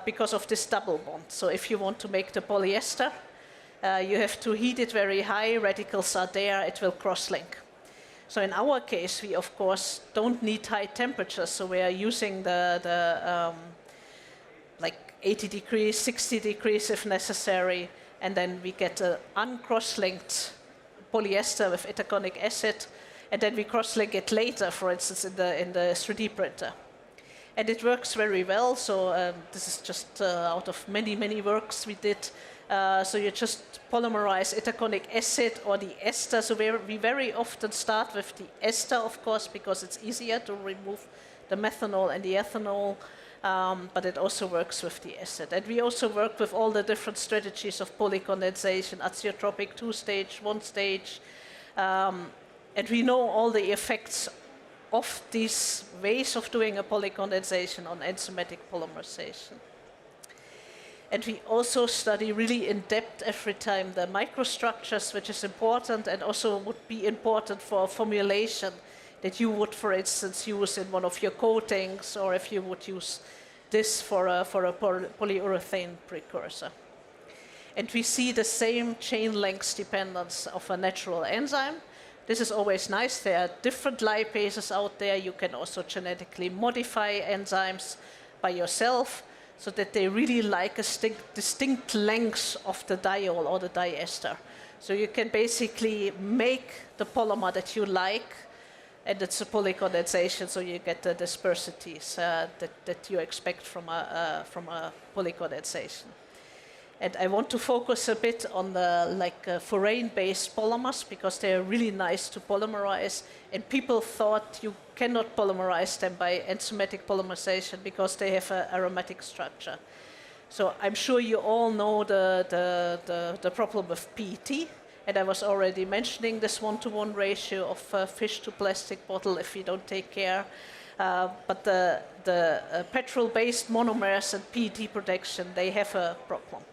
because of this double bond. So if you want to make the polyester, you have to heat it very high, radicals are there, it will cross-link. So in our case, we of course don't need high temperatures, so we are using like 80 degrees, 60 degrees if necessary, and then we get an uncross-linked polyester with itaconic acid, and then we cross-link it later, for instance, in the 3D printer. And it works very well, so this is just out of many, many works we did. So you just polymerize itaconic acid or the ester. So we very often start with the ester, of course, because it's easier to remove the methanol and the ethanol, but it also works with the acid. And we also work with all the different strategies of polycondensation, azeotropic 2-stage, 1-stage, and we know all the effects of these ways of doing a polycondensation on enzymatic polymerization. And we also study really in depth every time the microstructures, which is important and also would be important for a formulation that you would, for instance, use in one of your coatings, or if you would use this for a polyurethane precursor. And we see the same chain length dependence of a natural enzyme. This is always nice. There are different lipases out there. You can also genetically modify enzymes by yourself so that they really like a distinct length of the diol or the diester. So you can basically make the polymer that you like, and it's a polycondensation, so you get the dispersities that you expect from a polycondensation. And I want to focus a bit on the forane-based polymers, because they're really nice to polymerize. And people thought you cannot polymerize them by enzymatic polymerization because they have an aromatic structure. So I'm sure you all know the problem with PET. And I was already mentioning this 1-to-1 ratio of fish to plastic bottle if we don't take care. But the petrol-based monomers and PET protection, they have a problem.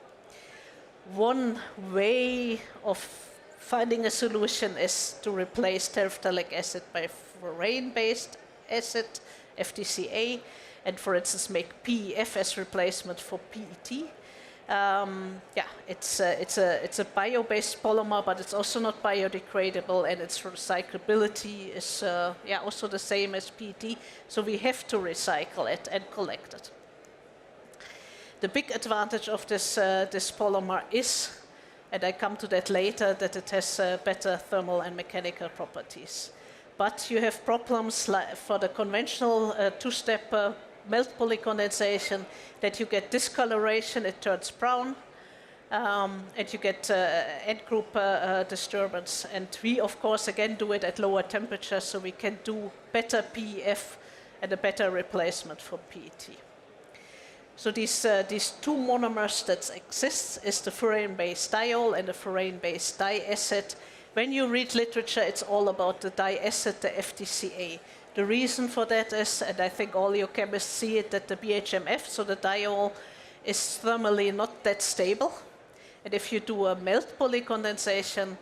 One way of finding a solution is to replace terephthalic acid by forane-based acid, FDCA, and for instance make PEF as replacement for PET. It's a bio-based polymer, but it's also not biodegradable, and its recyclability is also the same as PET, so we have to recycle it and collect it. The big advantage of this polymer is, and I come to that later, that it has better thermal and mechanical properties. But you have problems like for the conventional two-step melt polycondensation, that you get discoloration, it turns brown, and you get end group disturbance. And we, of course, again do it at lower temperatures, so we can do better PEF and a better replacement for PET. So these two monomers that exist is the furane-based diol and the furane-based diacid. When you read literature, it's all about the diacid, the FDCA. The reason for that is, and I think all your chemists see it, that the BHMF, so the diol, is thermally not that stable. And if you do a melt polycondensation,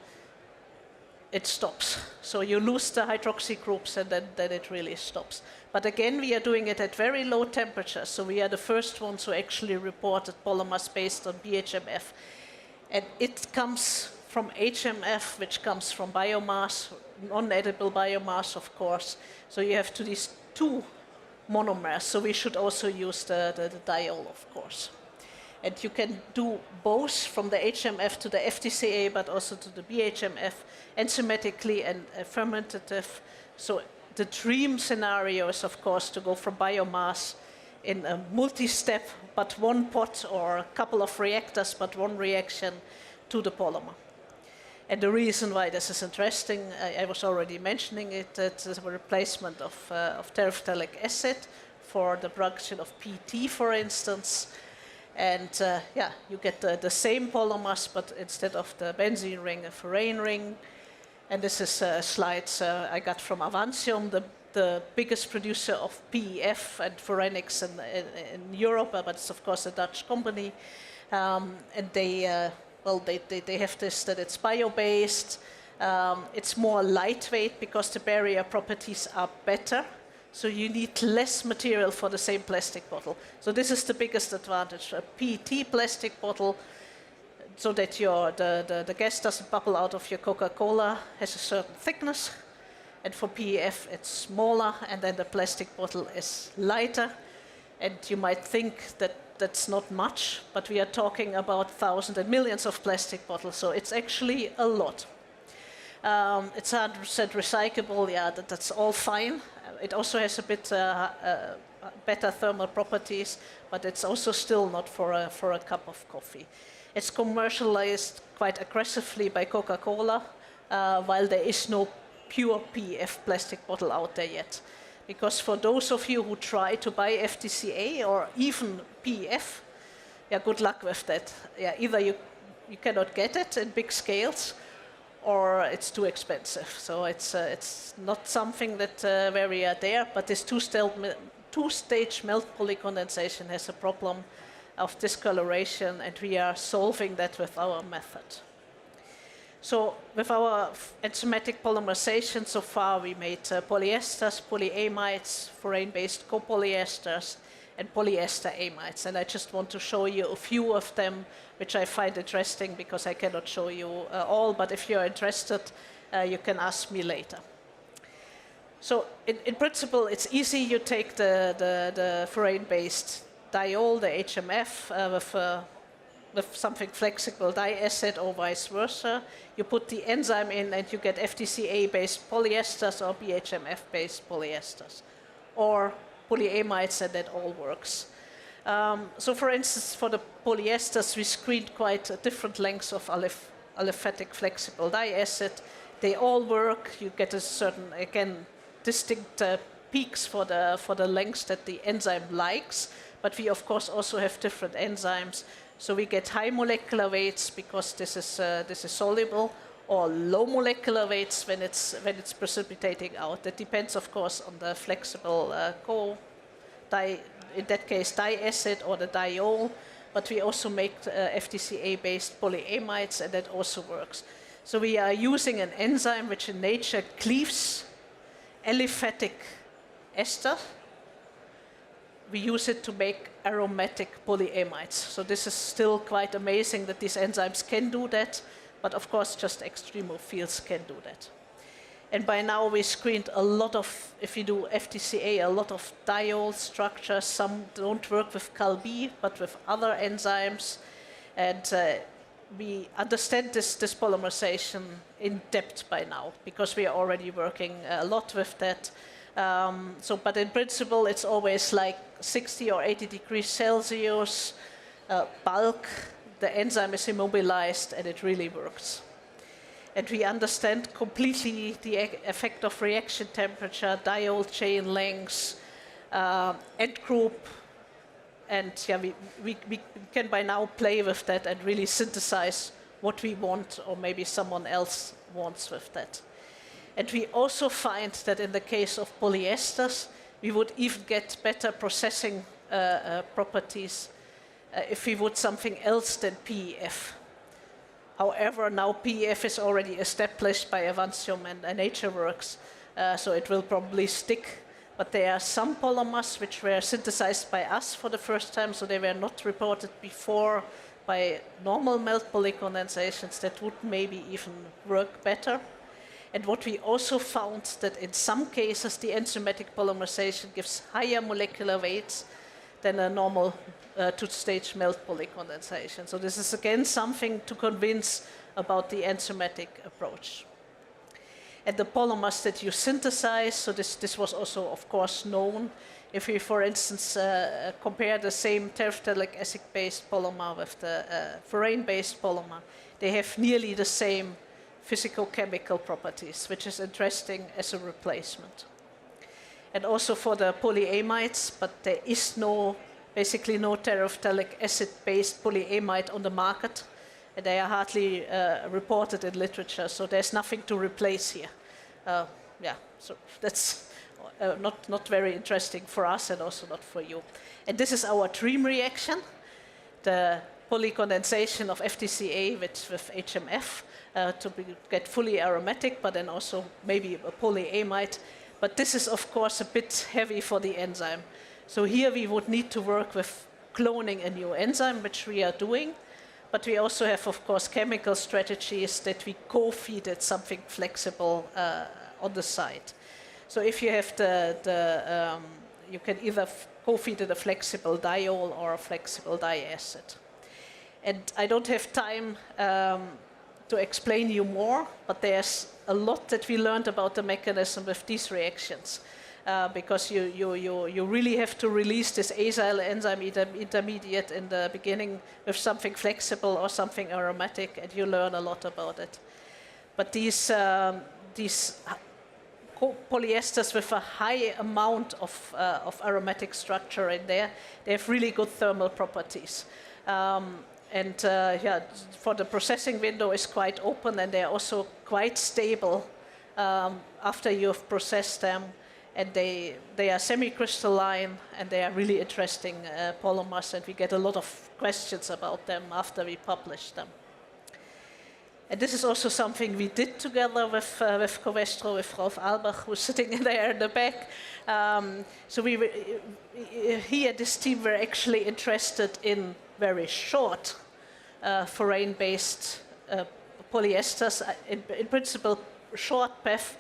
it stops. So you lose the hydroxy groups, and then it really stops. But again, we are doing it at very low temperatures. So we are the first ones who actually reported polymers based on BHMF. And it comes from HMF, which comes from biomass, non-edible biomass, of course. So you have these two monomers. So we should also use the diol, of course. And you can do both from the HMF to the FDCA, but also to the BHMF, enzymatically and fermentative. So the dream scenario is, of course, to go from biomass in a multi-step, but one pot, or a couple of reactors, but one reaction to the polymer. And the reason why this is interesting, I was already mentioning it, it's a replacement of terephthalic acid for the production of PET, for instance. And you get the same polymers, but instead of the benzene ring, a furane ring. And this is slides I got from Avantium, the biggest producer of PEF and furanics in Europe, but it's of course a Dutch company. And they have this, that it's bio-based. It's more lightweight because the barrier properties are better. So you need less material for the same plastic bottle. So this is the biggest advantage. A PET plastic bottle, so that the gas doesn't bubble out of your Coca-Cola, has a certain thickness. And for PEF, it's smaller, and then the plastic bottle is lighter. And you might think that that's not much, but we are talking about thousands and millions of plastic bottles, so it's actually a lot. It's 100% recyclable, yeah, that's all fine. It also has a bit better thermal properties, but it's also still not for a cup of coffee. It's commercialized quite aggressively by Coca-Cola, while there is no pure PEF plastic bottle out there yet. Because for those of you who try to buy FDCA or even PEF, yeah, good luck with that. Yeah, either you cannot get it in big scales, or it's too expensive. So it's not something that where we are there, but this two-stage melt polycondensation has a problem of discoloration, and we are solving that with our method. So with our enzymatic polymerization so far, we made polyesters, polyamides, furan-based copolyesters, and polyester amides. And I just want to show you a few of them, which I find interesting because I cannot show you all, but if you're interested, you can ask me later. So in principle, it's easy. You take the furan-based diol, the HMF, with something flexible, diacid or vice versa. You put the enzyme in and you get FDCA-based polyesters or BHMF-based polyesters, or polyamides, and that all works. So for instance, for the polyesters, we screened quite different lengths of aliphatic flexible diacid. They all work. You get a certain, again, distinct peaks for the lengths that the enzyme likes, but we of course also have different enzymes. So we get high molecular weights because this is soluble, or low molecular weights when it's precipitating out. That depends, of course, on the flexible in that case, diacid or the diol. But we also make FDCA-based polyamides, and that also works. So we are using an enzyme which in nature cleaves aliphatic ester. We use it to make aromatic polyamides. So this is still quite amazing that these enzymes can do that, but of course just extremophiles can do that. And by now we screened a lot of, if you do FDCA, a lot of diol structures. Some don't work with CALB, but with other enzymes. And we understand this polymerization in depth by now, because we are already working a lot with that. But in principle, it's always like 60 or 80 degrees Celsius, bulk, the enzyme is immobilized, and it really works. And we understand completely the effect of reaction temperature, diol chain lengths, end group, and yeah, we can by now play with that and really synthesize what we want, or maybe someone else wants with that. And we also find that in the case of polyesters, we would even get better processing properties if we would something else than PEF. However, now PEF is already established by Avantium and NatureWorks, so it will probably stick. But there are some polymers which were synthesized by us for the first time, so they were not reported before by normal melt polycondensations that would maybe even work better. And what we also found that in some cases the enzymatic polymerization gives higher molecular weights than a normal two-stage melt polycondensation. So this is again something to convince about the enzymatic approach. And the polymers that you synthesize, so this was also of course known. If we, for instance, compare the same terephthalic acid-based polymer with the furan-based polymer, they have nearly the same physicochemical properties, which is interesting as a replacement. And also for the polyamides, but there is basically no terephthalic acid-based polyamide on the market, and they are hardly reported in literature, so there's nothing to replace here. Yeah, so that's not very interesting for us and also not for you. And this is our dream reaction, the polycondensation of FDCA with HMF to get fully aromatic, but then also maybe a polyamide. But this is, of course, a bit heavy for the enzyme. So here we would need to work with cloning a new enzyme, which we are doing. But we also have, of course, chemical strategies that we co-feed it something flexible on the side. So if you have you can either co-feed a flexible diol or a flexible diacid. And I don't have time to explain you more, but there's a lot that we learned about the mechanism of these reactions. Because you really have to release this acyl enzyme intermediate in the beginning with something flexible or something aromatic, and you learn a lot about it. But these polyesters with a high amount of aromatic structure in there, they have really good thermal properties. Yeah, for the processing window is quite open, and they're also quite stable after you've processed them. And they are semi-crystalline, and they are really interesting polymers, and we get a lot of questions about them after we publish them. And this is also something we did together with Covestro, with Rolf Albach, who's sitting there in the back. So he and his team were actually interested in very short forane-based polyesters, in principle short PEF,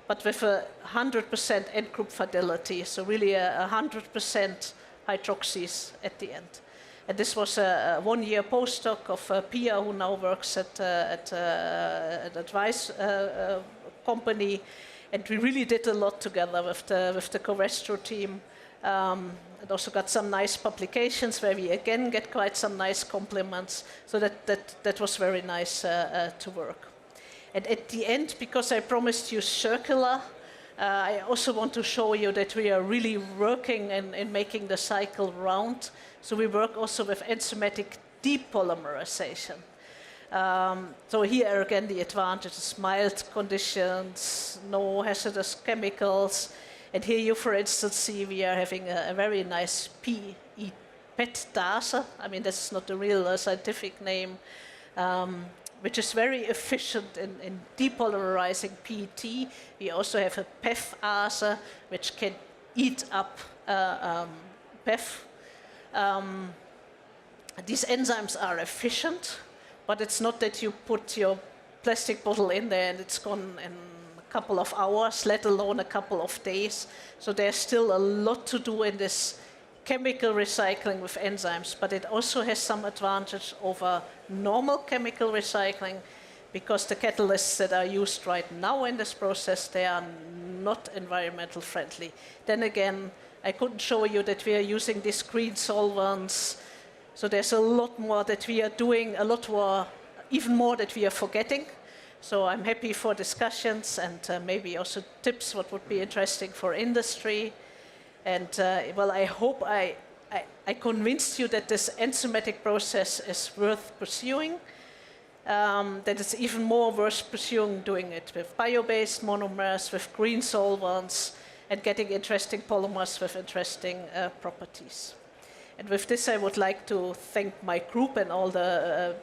but with a 100% end group fidelity, so really 100% hydroxys at the end. And this was a one-year postdoc of Pia, who now works at an advice company, and we really did a lot together with the Covestro team. And also got some nice publications where we again get quite some nice compliments. So that was very nice to work. And at the end, because I promised you circular, I also want to show you that we are really working in making the cycle round. So we work also with enzymatic depolymerization. So here again, the advantages: mild conditions, no hazardous chemicals. And here you, for instance, see we are having a very nice PET dase. I mean, this is not the real scientific name. Which is very efficient in depolymerizing PET. We also have a PEF-ase, which can eat up PEF. These enzymes are efficient, but it's not that you put your plastic bottle in there and it's gone in a couple of hours, let alone a couple of days. So there's still a lot to do in this chemical recycling with enzymes, but it also has some advantage over normal chemical recycling, because the catalysts that are used right now in this process, they are not environmental friendly. Then again, I couldn't show you that we are using these green solvents, so there's a lot more that we are doing, a lot more, even more that we are forgetting. So I'm happy for discussions and maybe also tips what would be interesting for industry. And well, I hope I convinced you that this enzymatic process is worth pursuing, that it's even more worth pursuing doing it with bio-based monomers, with green solvents, and getting interesting polymers with interesting properties. And with this, I would like to thank my group and all the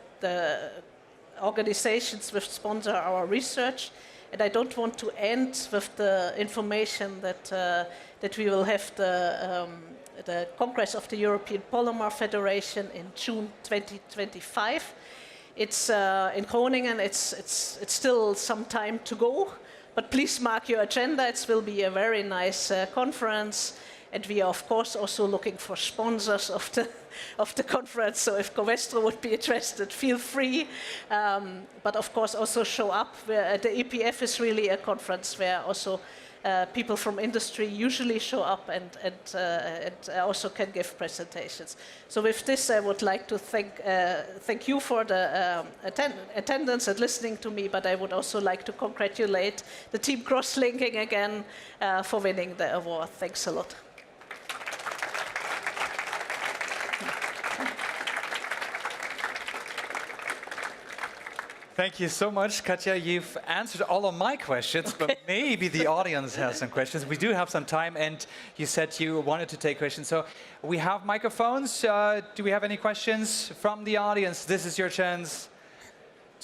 organizations which sponsor our research. And I don't want to end with the information that we will have the Congress of the European Polymer Federation in June 2025. It's in Groningen. It's still some time to go, but please mark your agenda. It will be a very nice conference. And we are, of course, also looking for sponsors of the conference. So if Covestro would be interested, feel free. But of course, also show up. The EPF is really a conference where also people from industry usually show up and also can give presentations. So with this, I would like to thank you for the attendance and listening to me. But I would also like to congratulate the team Crosslinking again for winning the award. Thanks a lot. Thank you so much, Katja. You've answered all of my questions, but maybe the audience has some questions. We do have some time, and you said you wanted to take questions. So we have microphones. Do we have any questions from the audience? This is your chance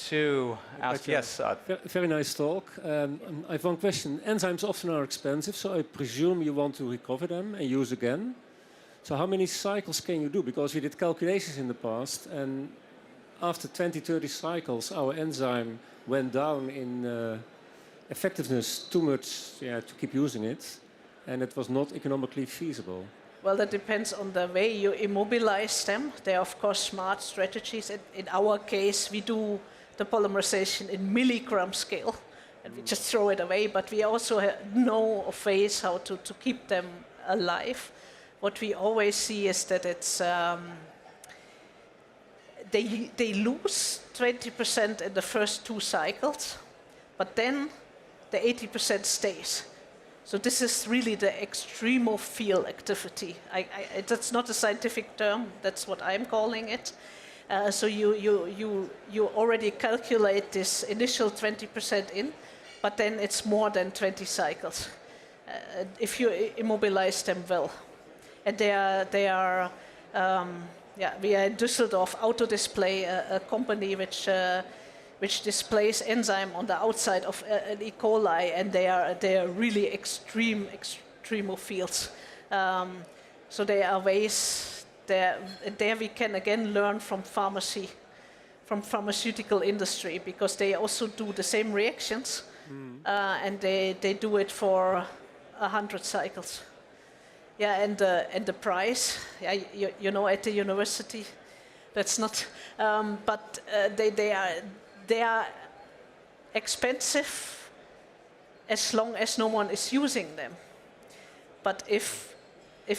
to ask. Yes. Very nice talk. I have one question. Enzymes often are expensive, so I presume you want to recover them and use again. So how many cycles can you do? Because we did calculations in the past, and after 20, 30 cycles, our enzyme went down in effectiveness too much to keep using it, and it was not economically feasible. Well, that depends on the way you immobilize them. There are, of course, smart strategies. In our case, we do the polymerization in milligram scale, and we just throw it away. But we also know of ways how to keep them alive. What we always see is that it's they lose 20% in the first 2 cycles, but then the 80% stays. So this is really the extremophile activity. That's not a scientific term. That's what I'm calling it. So you already calculate this initial 20% in, but then it's more than 20 cycles if you immobilize them well. And we are in Düsseldorf Auto Display, a company which displays enzyme on the outside of an E. coli, and they are really extremophiles. So there are ways there we can again learn from pharmaceutical industry, because they also do the same reactions, and they do it for 100 cycles. Yeah, and the price, you know, at the university, that's not, but they are expensive as long as no one is using them. But if a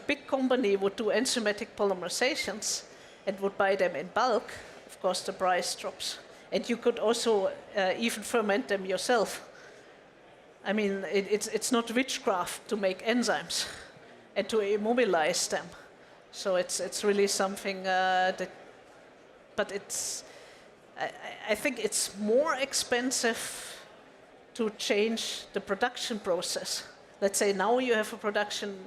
big company would do enzymatic polymerizations and would buy them in bulk, of course the price drops. And you could also even ferment them yourself. I mean, it's not witchcraft to make enzymes and to immobilize them. So it's really something but I think it's more expensive to change the production process. Let's say now you have a production,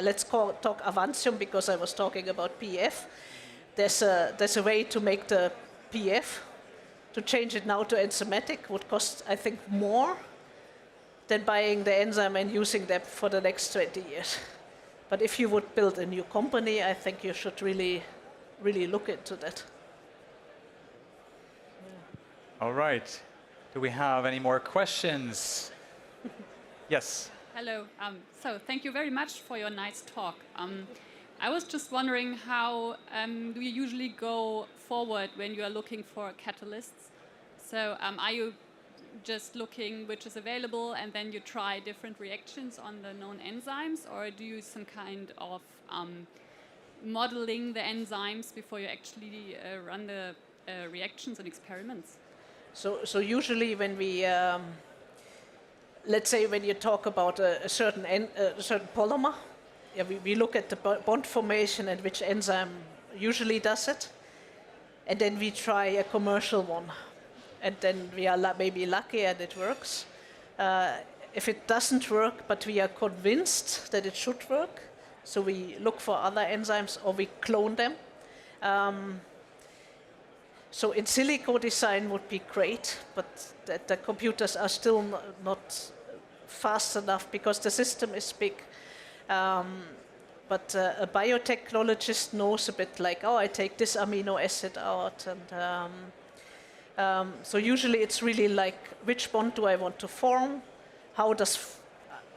let's talk Avantium, because I was talking about PF. There's a way to make the PF. To change it now to enzymatic would cost, I think, more than buying the enzyme and using them for the next 20 years. But if you would build a new company, I think you should really look into that. All right. Do we have any more questions? Yes. Hello. So thank you very much for your nice talk. I was just wondering, how do you usually go forward when you are looking for catalysts? So are you just looking which is available and then you try different reactions on the known enzymes, or do you use some kind of modeling the enzymes before you actually run the reactions and experiments? So usually when we, let's say when you talk about a certain polymer, we look at the bond formation and which enzyme usually does it, and then we try a commercial one, and then we are maybe lucky and it works. If it doesn't work, but we are convinced that it should work, so we look for other enzymes or we clone them. So in silico design would be great, but the computers are still not fast enough because the system is big. But a biotechnologist knows a bit like, oh, I take this amino acid out. And so usually it's really like, which bond do I want to form? How does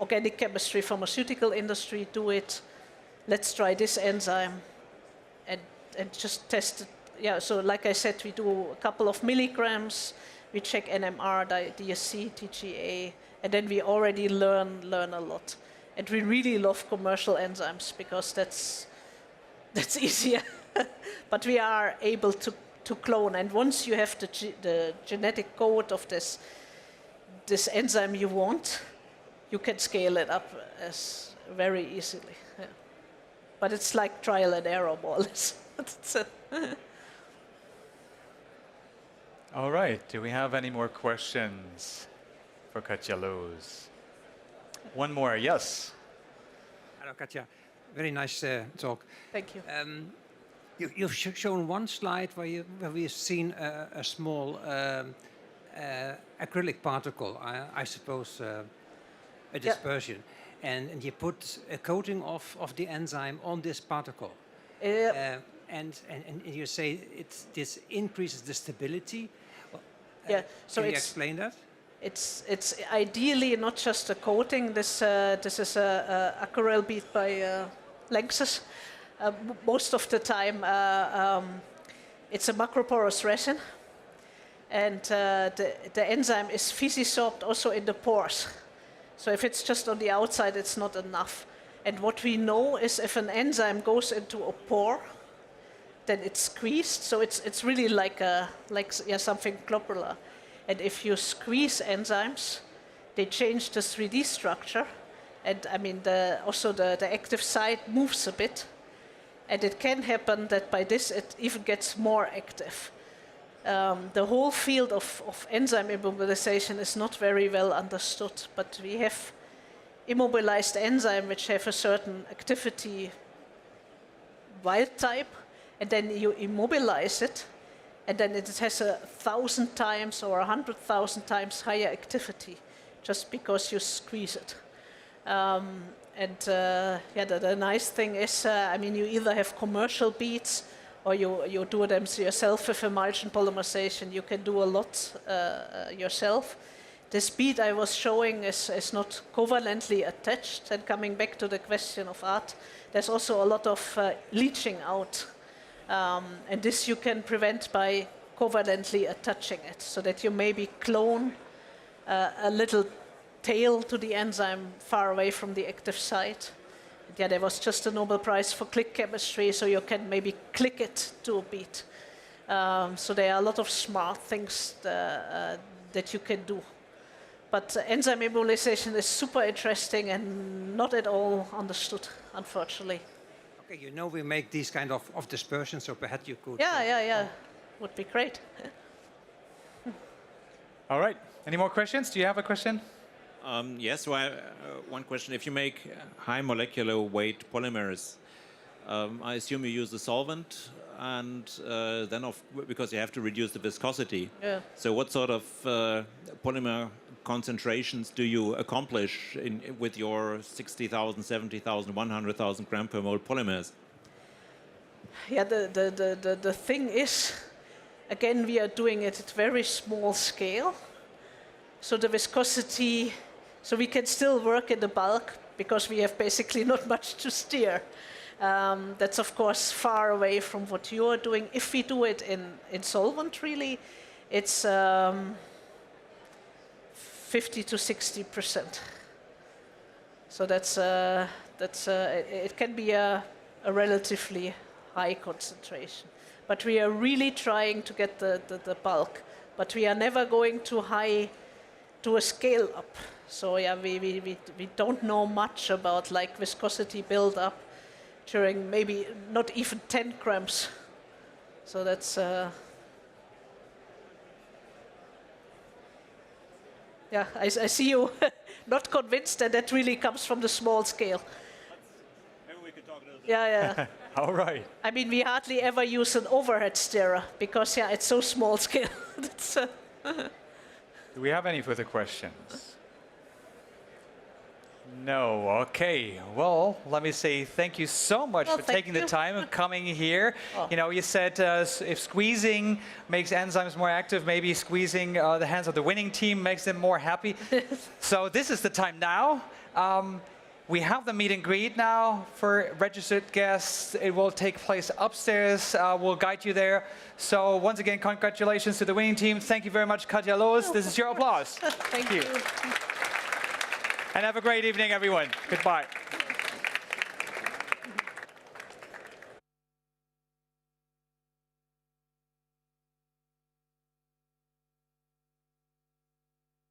organic chemistry, pharmaceutical industry do it? Let's try this enzyme and just test it. Yeah, so like I said, we do a couple of milligrams. We check NMR, DSC, TGA, and then we already learn a lot. And we really love commercial enzymes because that's easier. But we are able to clone, and once you have the genetic code of this enzyme you want, you can scale it up as very easily. Yeah. But it's like trial and error, more or less. All right. Do we have any more questions for Katja Loos? One more, yes. Hello, Katja. Very nice talk. Thank you. You've shown one slide where we've seen a small acrylic particle, I suppose a dispersion, and you put a coating of the enzyme on this particle. And you say this increases the stability. Yeah. So can you explain that? It's ideally not just a coating. This is a Aquarelle bead by lengths. Most of the time, it's a macroporous resin, and the enzyme is physisorbed also in the pores. So if it's just on the outside, it's not enough. And what we know is if an enzyme goes into a pore, then it's squeezed. So it's really like something globular. And if you squeeze enzymes, they change the 3D structure. And I mean, also the active site moves a bit. And it can happen that by this it even gets more active. The whole field of enzyme immobilization is not very well understood, but we have immobilized enzyme which have a certain activity wild type, and then you immobilize it, and then it has 1,000 times or 100,000 times higher activity just because you squeeze it. The nice thing is, I mean, you either have commercial beads or you do them yourself with emulsion polymerization. You can do a lot yourself. This bead I was showing is not covalently attached. And coming back to the question of art, there's also a lot of leaching out. And this you can prevent by covalently attaching it, so that you maybe clone a little tail to the enzyme far away from the active site. Yeah, there was just a Nobel Prize for click chemistry, so you can maybe click it to a bead. So there are a lot of smart things that you can do. But enzyme immobilization is super interesting and not at all understood, unfortunately. Okay, you know we make these kind of dispersions, so perhaps you could... Yeah. Would be great. All right. Any more questions? Do you have a question? Yes, well, one question. If you make high molecular weight polymers, I assume you use the solvent, and then because you have to reduce the viscosity. Yeah. So what sort of polymer concentrations do you accomplish with your 60,000, 70,000, 100,000 gram per mole polymers? Yeah, the thing is, again, we are doing it at very small scale. So the viscosity, so we can still work in the bulk because we have basically not much to steer. That's of course far away from what you are doing. If we do it in solvent, really, it's 50 to 60%. So it can be a relatively high concentration. But we are really trying to get the bulk. But we are never going too high to a scale up. So yeah, we don't know much about like viscosity build-up during maybe not even 10 grams. So that's yeah, I see you not convinced that that really comes from the small scale. Maybe we could talk a little bit. Yeah. All right. I mean, we hardly ever use an overhead stirrer because yeah, it's so small scale. Do we have any further questions? No. Okay. Well, let me say thank you so much for taking the time and coming here. You know, you said if squeezing makes enzymes more active, maybe squeezing the hands of the winning team makes them more happy. So this is the time now. We have the meet and greet now for registered guests. It will take place upstairs. We'll guide you there. So once again, congratulations to the winning team. Thank you very much, Katja Loos. This is your applause. Thank you. And have a great evening, everyone. Goodbye.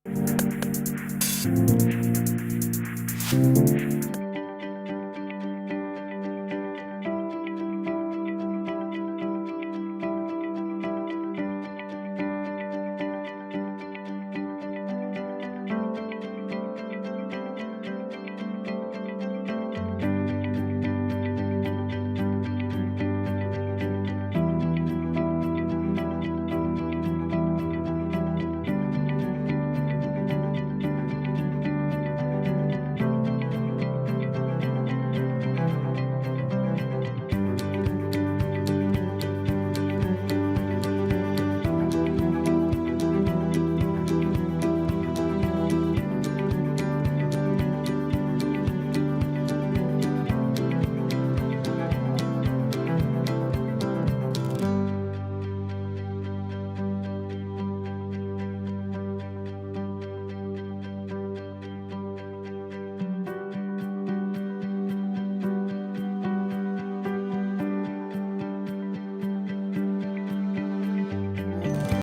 Thank you.